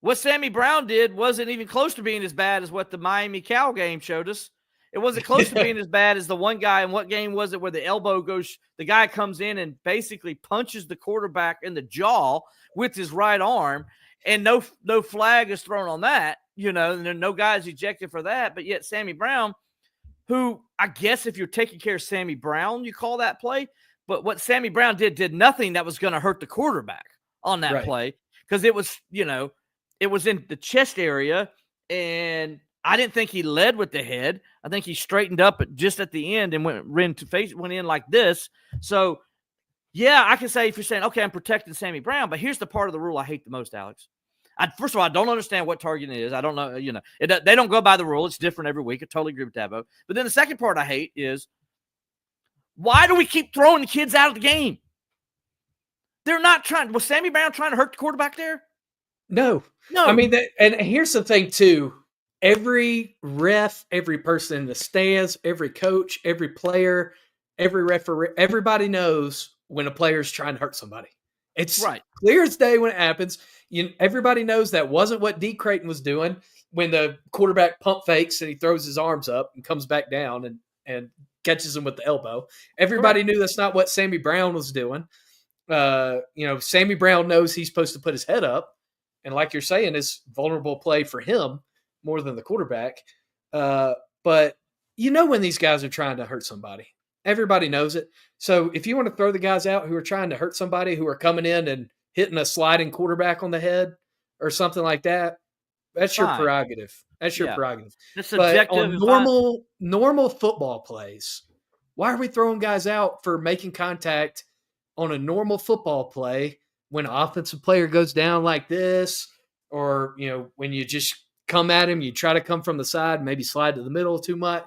what Sammy Brown did wasn't even close to being as bad as what the Miami Cal game showed us. It wasn't close to being as bad as the one guy. And what game was it where the elbow goes? The guy comes in and basically punches the quarterback in the jaw with his right arm, and no flag is thrown on that. And there are no guys ejected for that. But yet Sammy Brown, who I guess if you're taking care of Sammy Brown, you call that play. But what Sammy Brown did nothing that was going to hurt the quarterback on that play, because it was, it was in the chest area, and I didn't think he led with the head. I think he straightened up just at the end and went in like this. So, yeah, I can say if you're saying, okay, I'm protecting Sammy Brown, but here's the part of the rule I hate the most, Alex. First of all, I don't understand what targeting is. I don't know, they don't go by the rule. It's different every week. I totally agree with Dabo. But then the second part I hate is, why do we keep throwing the kids out of the game? They're not trying. Was Sammy Brown trying to hurt the quarterback there? No. I mean, and here's the thing, too. Every ref, every person in the stands, every coach, every player, every referee, everybody knows when a player's trying to hurt somebody. It's clear as day when it happens. Everybody knows that wasn't what D. Creighton was doing when the quarterback pump fakes and he throws his arms up and comes back down and catches him with the elbow. Everybody knew that's not what Sammy Brown was doing. Sammy Brown knows he's supposed to put his head up. And like you're saying, it's vulnerable play for him more than the quarterback. But when these guys are trying to hurt somebody, everybody knows it. So if you want to throw the guys out who are trying to hurt somebody, who are coming in and hitting a sliding quarterback on the head or something like that, that's your prerogative. That's your prerogative. It's but subjective. On normal football plays, why are we throwing guys out for making contact on a normal football play when an offensive player goes down like this, or, when you just come at him, you try to come from the side, maybe slide to the middle too much.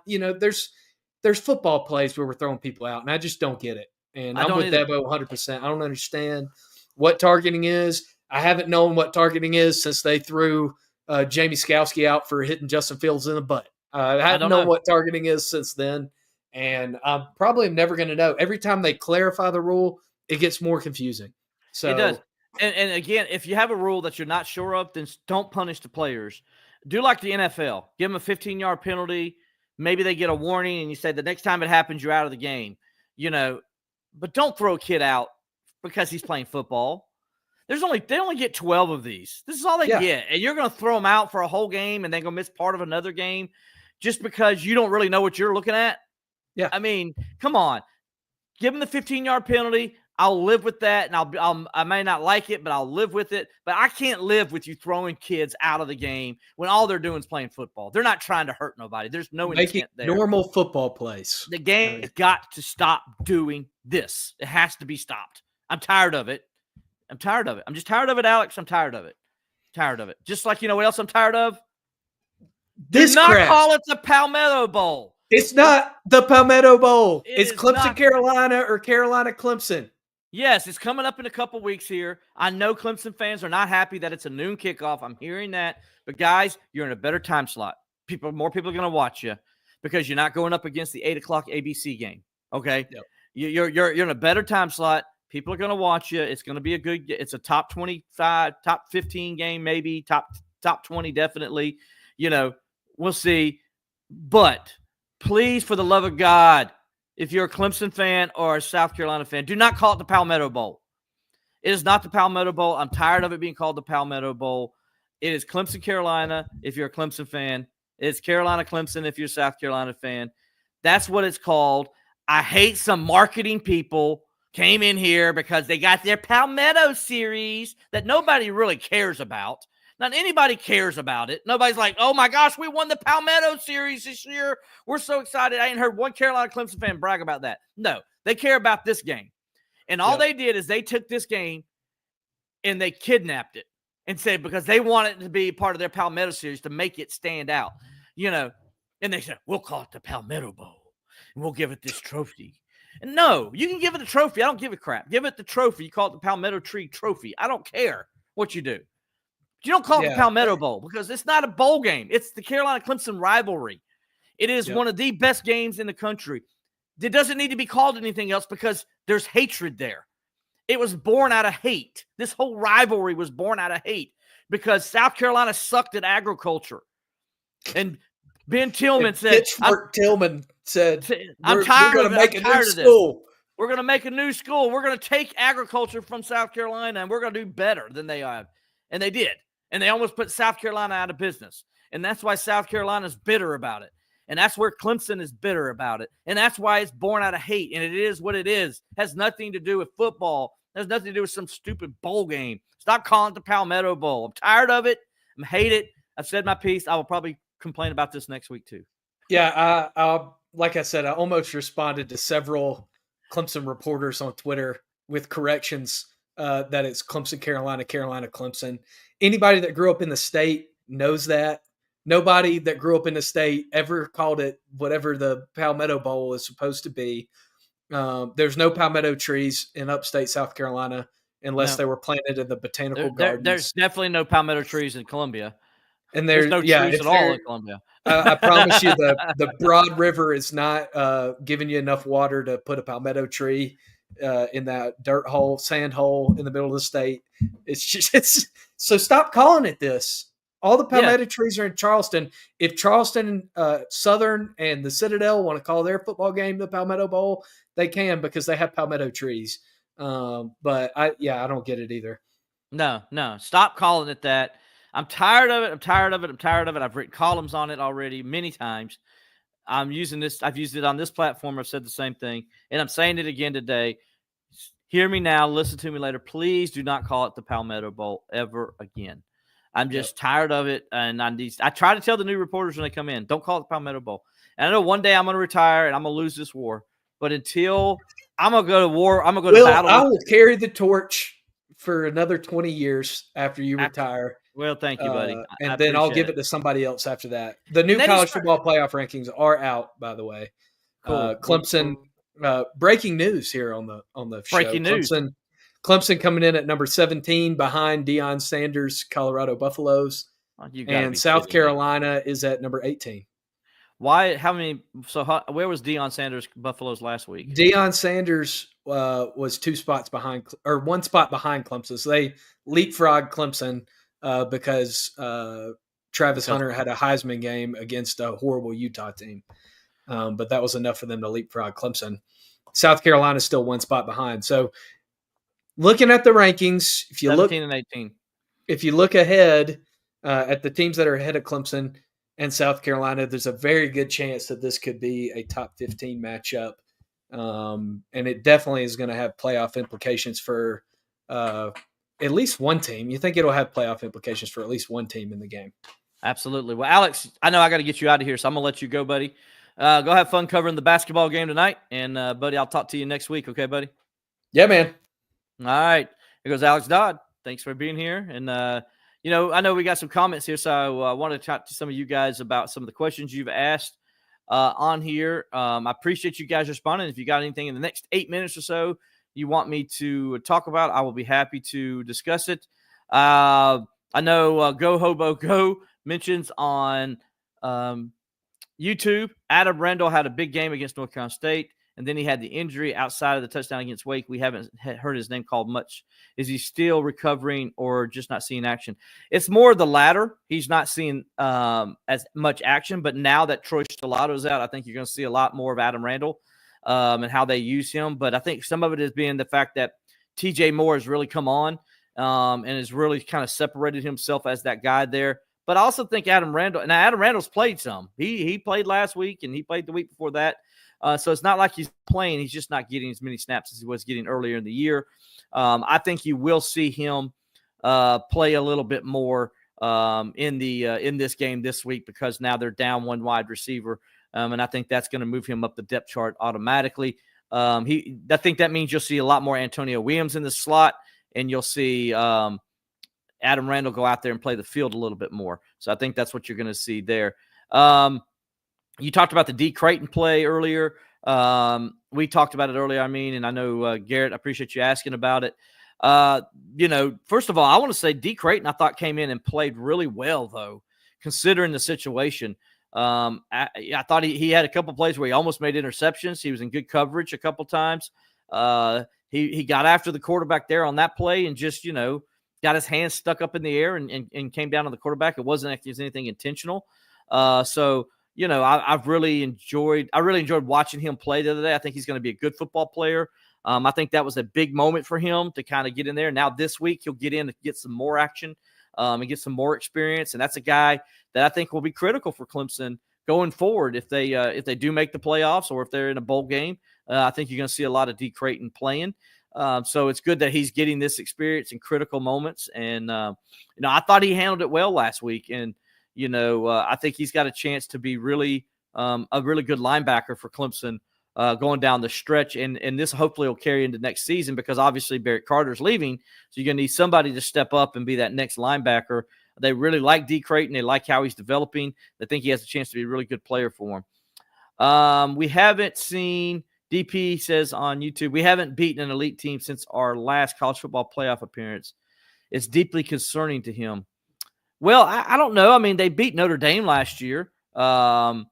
There's football plays where we're throwing people out, and I just don't get it. And I'm with Debo 100%. I don't understand what targeting is. I haven't known what targeting is since they threw Jamie Skowski out for hitting Justin Fields in the butt. I haven't known what targeting is since then, and I'm probably never going to know. Every time they clarify the rule, it gets more confusing. So it does. And again, if you have a rule that you're not sure of, then don't punish the players. Do like the NFL. Give them a 15-yard penalty. Maybe they get a warning, and you say the next time it happens, you're out of the game. But don't throw a kid out because he's playing football. They only get 12 of these. This is all they get. And you're going to throw them out for a whole game and then go miss part of another game just because you don't really know what you're looking at? Yeah. I mean, come on. Give them the 15-yard penalty. I'll live with that, and I may not like it, but I'll live with it. But I can't live with you throwing kids out of the game when all they're doing is playing football. They're not trying to hurt nobody. There's no intent there. Normal football plays. The game has got to stop doing this. It has to be stopped. I'm tired of it. I'm just tired of it, Alex. I'm tired of it. Just like, what else I'm tired of? This Do not call it the Palmetto Bowl. It's not the Palmetto Bowl. It's Clemson, not Carolina, or Carolina, Clemson. Yes, it's coming up in a couple weeks here. I know Clemson fans are not happy that it's a noon kickoff. I'm hearing that. But, guys, you're in a better time slot. More people are going to watch you because you're not going up against the 8 o'clock ABC game, okay? Yep. You're in a better time slot. People are going to watch you. It's going to be it's a top 25, top 15 game maybe, top 20 definitely. We'll see. But please, for the love of God, if you're a Clemson fan or a South Carolina fan, do not call it the Palmetto Bowl. It is not the Palmetto Bowl. I'm tired of it being called the Palmetto Bowl. It is Clemson, Carolina, if you're a Clemson fan. It's Carolina, Clemson, if you're a South Carolina fan. That's what it's called. I hate some marketing people came in here because they got their Palmetto Series that nobody really cares about. Not anybody cares about it. Nobody's like, oh, my gosh, we won the Palmetto Series this year. We're so excited. I ain't heard one Carolina Clemson fan brag about that. No, they care about this game. And all they did is they took this game and they kidnapped it and said because they want it to be part of their Palmetto Series to make it stand out. And they said, we'll call it the Palmetto Bowl and we'll give it this trophy. And no, you can give it a trophy. I don't give a crap. Give it the trophy. You call it the Palmetto Tree Trophy. I don't care what you do. You don't call it the Palmetto Bowl because it's not a bowl game. It's the Carolina-Clemson rivalry. It is one of the best games in the country. It doesn't need to be called anything else because there's hatred there. It was born out of hate. This whole rivalry was born out of hate because South Carolina sucked at agriculture. And Ben Tillman said, Pitchfork Tillman said, I'm tired we're of going to it. make I'm a new tired of this. school. We're going to make a new school. We're going to take agriculture from South Carolina, and we're going to do better than they have. And they did. And they almost put South Carolina out of business. And that's why South Carolina's bitter about it. And that's where Clemson is bitter about it. And that's why it's born out of hate. And it is what it is. It has nothing to do with football. It has nothing to do with some stupid bowl game. Stop calling it the Palmetto Bowl. I'm tired of it. I hate it. I've said my piece. I will probably complain about this next week too. Yeah, like I said, I almost responded to several Clemson reporters on Twitter with corrections that it's Clemson, Carolina, Carolina, Clemson. Anybody that grew up in the state knows that. Nobody that grew up in the state ever called it whatever the Palmetto Bowl is supposed to be. There's no palmetto trees in upstate South Carolina unless they were planted in the botanical gardens. There's definitely no palmetto trees in Columbia. And there's no trees at all in Columbia. I promise you the Broad River is not giving you enough water to put a palmetto tree in that sand hole in the middle of the state. So stop calling it this. All the palmetto trees are in Charleston. If Charleston, Southern, and the Citadel want to call their football game the Palmetto Bowl, they can because they have palmetto trees. But I don't get it either. No. Stop calling it that. I'm tired of it. I've written columns on it already many times. I'm using this. I've used it on this platform. I've said the same thing, and I'm saying it again today. Hear me now. Listen to me later. Please do not call it the Palmetto Bowl ever again. I'm just tired of it, and I try to tell the new reporters when they come in, don't call it the Palmetto Bowl. And I know one day I'm going to retire and I'm going to lose this war, but until I'm going to go to war, I'm going to go to battle. I will carry the torch for another 20 years after you retire. Well, thank you, buddy. And then I'll give it to somebody else after that. The new college football playoff rankings are out, by the way. Cool. Clemson. Breaking news here on the show. Breaking news. Clemson coming in at number 17 behind Deion Sanders' Colorado Buffaloes. And South Carolina is at number 18. Why? How many? So where was Deion Sanders' Buffaloes last week? Deion Sanders was 2 spots behind, or 1 spot behind Clemson. So they leapfrogged Clemson because Travis Hunter had a Heisman game against a horrible Utah team. But that was enough for them to leapfrog Clemson. South Carolina is still 1 spot behind. So looking at the rankings, if you 17 and 18. If you look ahead at the teams that are ahead of Clemson and South Carolina, there's a very good chance that this could be a top 15 matchup. And it definitely is going to have playoff implications for at least one team. You think it'll have playoff implications for at least one team in the game? Absolutely. Well, Alex, I know I got to get you out of here, so I'm going to let you go, buddy. Go have fun covering the basketball game tonight. And, buddy, I'll talk to you next week. Okay, buddy? Yeah, man. All right. Here goes Alex Dodd. Thanks for being here. And, I know we got some comments here, so I want to talk to some of you guys about some of the questions you've asked on here. I appreciate you guys responding. If you got anything in the next 8 minutes or so you want me to talk about, I will be happy to discuss it. I know Go Hobo Go mentions on YouTube, Adam Randall had a big game against North Carolina State, and then he had the injury outside of the touchdown against Wake. We haven't heard his name called much. Is he still recovering or just not seeing action? It's more the latter. He's not seeing as much action, but now that Troy Stelato's out, I think you're going to see a lot more of Adam Randall and how they use him. But I think some of it is being the fact that TJ Moore has really come on and has really kind of separated himself as that guy there. But I also think Adam Randall's played some. He played last week, and he played the week before that. So it's not like he's playing. He's just not getting as many snaps as he was getting earlier in the year. I think you will see him play a little bit more in this game this week because now they're down one wide receiver, and I think that's going to move him up the depth chart automatically. I think that means you'll see a lot more Antonio Williams in the slot, and you'll see Adam Randall go out there and play the field a little bit more. So I think that's what you're going to see there. You talked about the D. Creighton play earlier. We talked about it earlier, and I know, Garrett, I appreciate you asking about it. First of all, I want to say D. Creighton, I thought, came in and played really well, though, considering the situation. I thought he had a couple plays where he almost made interceptions. He was in good coverage a couple times. He got after the quarterback there on that play and just, got his hands stuck up in the air and came down on the quarterback. It wasn't like it was anything intentional. So I've really enjoyed watching him play the other day. I think he's going to be a good football player. I think that was a big moment for him to kind of get in there. Now this week he'll get in and get some more action and get some more experience. And that's a guy that I think will be critical for Clemson going forward if they do make the playoffs or if they're in a bowl game. I think you're going to see a lot of D. Creighton playing. So it's good that he's getting this experience in critical moments. And, I thought he handled it well last week. And, I think he's got a chance to be really a really good linebacker for Clemson going down the stretch. And this hopefully will carry into next season because obviously Barrett Carter's leaving. So you're going to need somebody to step up and be that next linebacker. They really like D. Creighton. They like how he's developing. They think he has a chance to be a really good player for him. We haven't seen – DP says on YouTube, we haven't beaten an elite team since our last college football playoff appearance. It's deeply concerning to him. Well, I don't know. I mean, they beat Notre Dame last year. I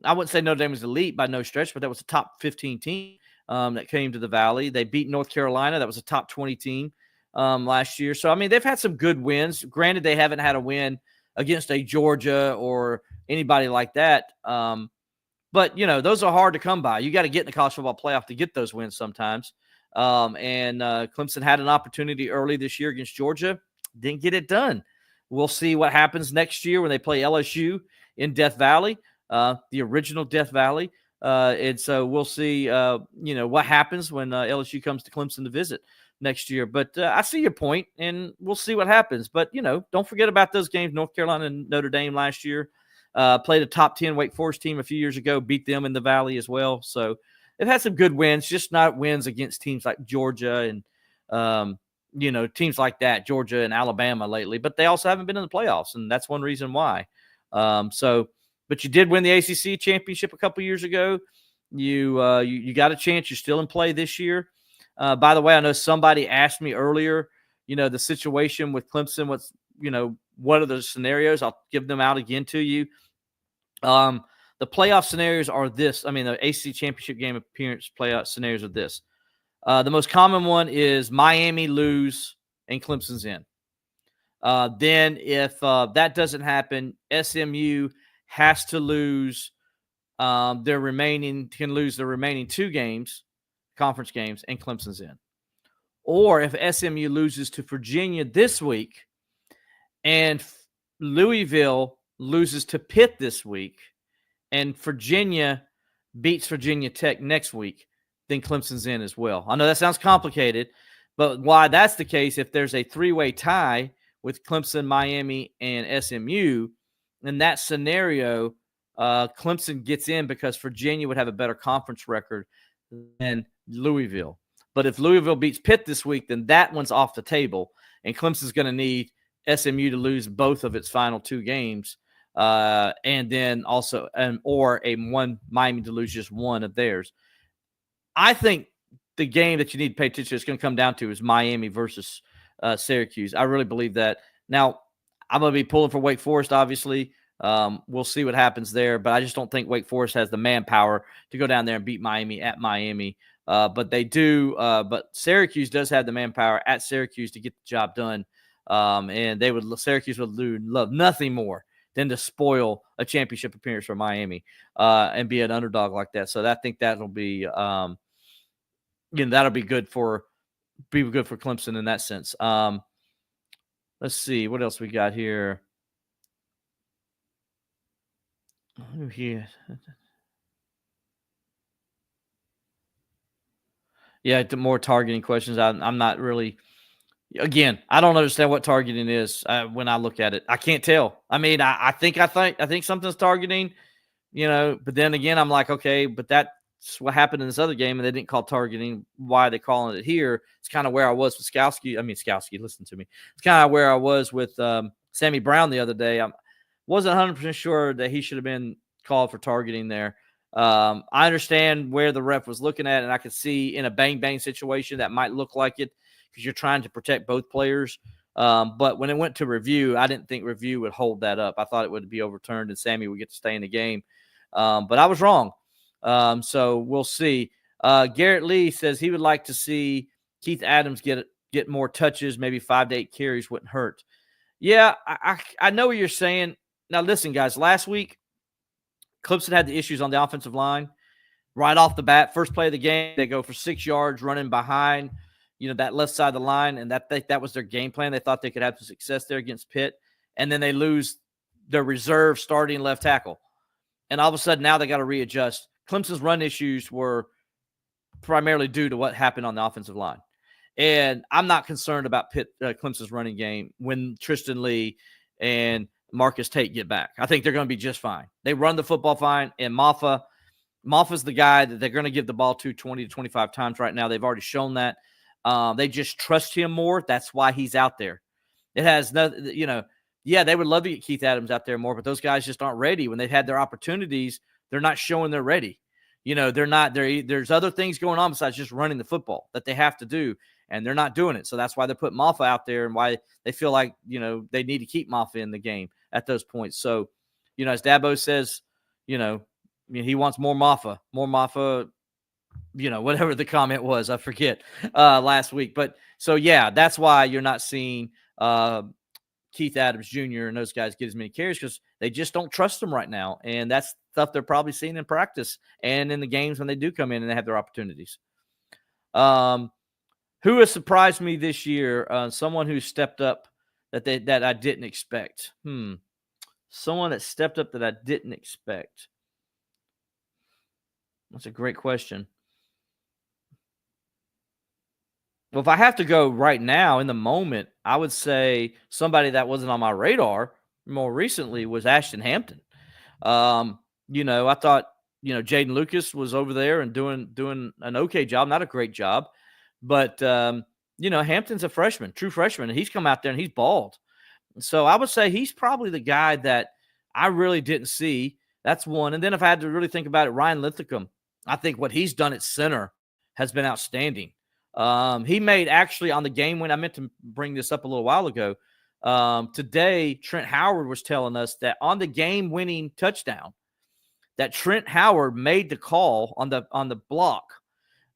wouldn't say Notre Dame was elite by no stretch, but that was a top 15 team that came to the Valley. They beat North Carolina. That was a top 20 team last year. So, I mean, they've had some good wins. Granted, they haven't had a win against a Georgia or anybody like that. But, those are hard to come by. You got to get in the college football playoff to get those wins sometimes. And Clemson had an opportunity early this year against Georgia. Didn't get it done. We'll see what happens next year when they play LSU in Death Valley, the original Death Valley. And so we'll see, what happens when LSU comes to Clemson to visit next year. But I see your point, and we'll see what happens. But, don't forget about those games, North Carolina and Notre Dame last year. Played a top 10 Wake Forest team a few years ago, beat them in the Valley as well. So they've had some good wins, just not wins against teams like Georgia and, teams like that, Georgia and Alabama lately. But they also haven't been in the playoffs, and that's one reason why. But you did win the ACC championship a couple years ago. You got a chance. You're still in play this year. By the way, I know somebody asked me earlier, the situation with Clemson, what are the scenarios? I'll give them out again to you. The playoff scenarios are this. I mean, the ACC championship game appearance playoff scenarios are this. The most common one is Miami lose and Clemson's in. Then if that doesn't happen, SMU has to lose their remaining two games, conference games, and Clemson's in. Or if SMU loses to Virginia this week and Louisville loses to Pitt this week and Virginia beats Virginia Tech next week, then Clemson's in as well. I know that sounds complicated, but why that's the case, if there's a three-way tie with Clemson, Miami, and SMU, in that scenario, Clemson gets in because Virginia would have a better conference record than Louisville. But if Louisville beats Pitt this week, then that one's off the table, and Clemson's going to need SMU to lose both of its final two games, and then also Miami to lose just one of theirs. I think the game that you need to pay attention to is going to come down to is Miami versus Syracuse. I really believe that. Now, I'm going to be pulling for Wake Forest, obviously. We'll see what happens there, but I just don't think Wake Forest has the manpower to go down there and beat Miami at Miami. But they do. But Syracuse does have the manpower at Syracuse to get the job done. And Syracuse would love nothing more than to spoil a championship appearance for Miami and be an underdog like that. So I think that'll be, that'll be good for Clemson in that sense. Let's see what else we got here. Yeah, more targeting questions. I'm not really. Again, I don't understand what targeting is when I look at it. I can't tell. I mean, I think something's targeting, but then again, I'm like, okay, but that's what happened in this other game, and they didn't call targeting. Why are they calling it here? It's kind of where I was with Skowski, listen to me. It's kind of where I was with Sammy Brown the other day. I wasn't 100% sure that he should have been called for targeting there. I understand where the ref was looking at, and I could see in a bang-bang situation that might look like it, because you're trying to protect both players. But when it went to review, I didn't think review would hold that up. I thought it would be overturned and Sammy would get to stay in the game. But I was wrong. So we'll see. Garrett Lee says he would like to see Keith Adams get more touches, maybe 5 to 8 carries wouldn't hurt. Yeah, I know what you're saying. Now, listen, guys, last week Clemson had the issues on the offensive line right off the bat. First play of the game, they go for 6 yards running behind, that left side of the line, and that was their game plan. They thought they could have some success there against Pitt, and then they lose their reserve starting left tackle. And all of a sudden, now they got to readjust. Clemson's run issues were primarily due to what happened on the offensive line. And I'm not concerned about Clemson's running game when Tristan Lee and Marcus Tate get back. I think they're going to be just fine. They run the football fine, and Maffa's the guy that they're going to give the ball to 20 to 25 times right now. They've already shown that. They just trust him more. That's why he's out there. It has nothing, they would love to get Keith Adams out there more, but those guys just aren't ready. When they've had their opportunities, they're not showing they're ready. They're not. There's other things going on besides just running the football that they have to do, and they're not doing it. So that's why they put Maffa out there, and why they feel like they need to keep Maffa in the game at those points. So, as Dabo says, he wants more Maffa, whatever the comment was, I forget last week. But so that's why you're not seeing Keith Adams Jr. and those guys get as many carries, because they just don't trust them right now. And that's stuff they're probably seeing in practice and in the games when they do come in and they have their opportunities. Who has surprised me this year? Someone who stepped up that I didn't expect. Someone that stepped up that I didn't expect. That's a great question. Well, if I have to go right now in the moment, I would say somebody that wasn't on my radar more recently was Ashton Hampton. I thought, Jaden Lucas was over there and doing an okay job, not a great job, but Hampton's a freshman, true freshman, and he's come out there and he's balled. So I would say he's probably the guy that I really didn't see. That's one. And then if I had to really think about it, Ryan Linthicum, I think what he's done at center has been outstanding. He made actually on the game when I meant to bring this up a little while ago. Today, Trent Howard was telling us that on the game-winning touchdown, that Trent Howard made the call on the block.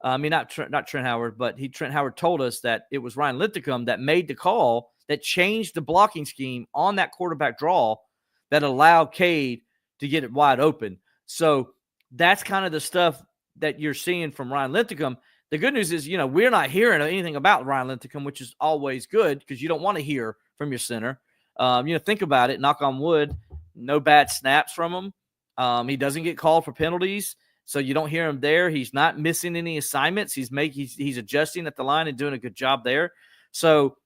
Not Trent Howard, but Trent Howard told us that it was Ryan Linthicum that made the call that changed the blocking scheme on that quarterback draw that allowed Cade to get it wide open. So that's kind of the stuff that you're seeing from Ryan Linthicum. The good news is, we're not hearing anything about Ryan Linthicum, which is always good because you don't want to hear from your center. Think about it, knock on wood, no bad snaps from him. He doesn't get called for penalties, so you don't hear him there. He's not missing any assignments. He's adjusting at the line and doing a good job there. So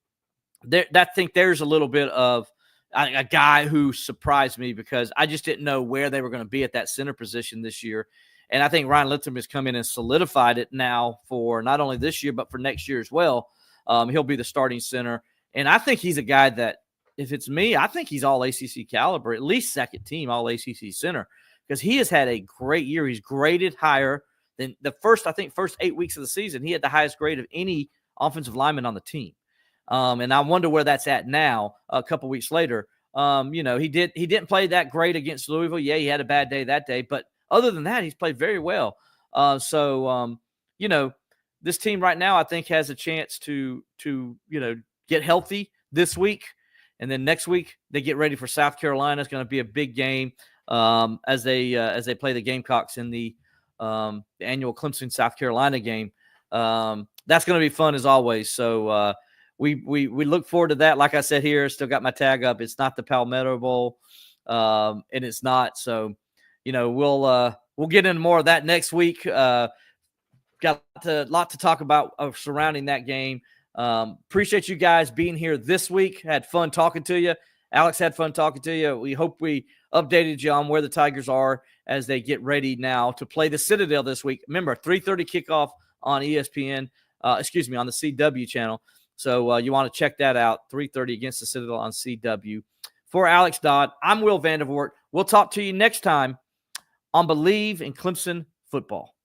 I think there's a little bit of a guy who surprised me because I just didn't know where they were going to be at that center position this year. And I think Ryan Linthicum has come in and solidified it now for not only this year, but for next year as well. He'll be the starting center. And I think he's a guy that, if it's me, I think he's all ACC caliber, at least second team all ACC center, because he has had a great year. He's graded higher than the first 8 weeks of the season. He had the highest grade of any offensive lineman on the team. And I wonder where that's at now a couple weeks later. He didn't play that great against Louisville. Yeah, he had a bad day that day, but other than that, he's played very well. This team right now, I think, has a chance to get healthy this week. And then next week, they get ready for South Carolina. It's going to be a big game as they play the Gamecocks in the annual Clemson South Carolina game. That's going to be fun as always. So we look forward to that. Like I said here, still got my tag up. It's not the Palmetto Bowl, and it's not. So, we'll get into more of that next week. Got a lot to talk about surrounding that game. Appreciate you guys being here this week. Had fun talking to you. Alex had fun talking to you. We hope we updated you on where the Tigers are as they get ready now to play the Citadel this week. Remember, 3:30 kickoff on ESPN, on the CW channel. So you want to check that out, 3:30 against the Citadel on CW. For Alex Dodd, I'm Will Vandervoort. We'll talk to you next time on Believe in Clemson Football.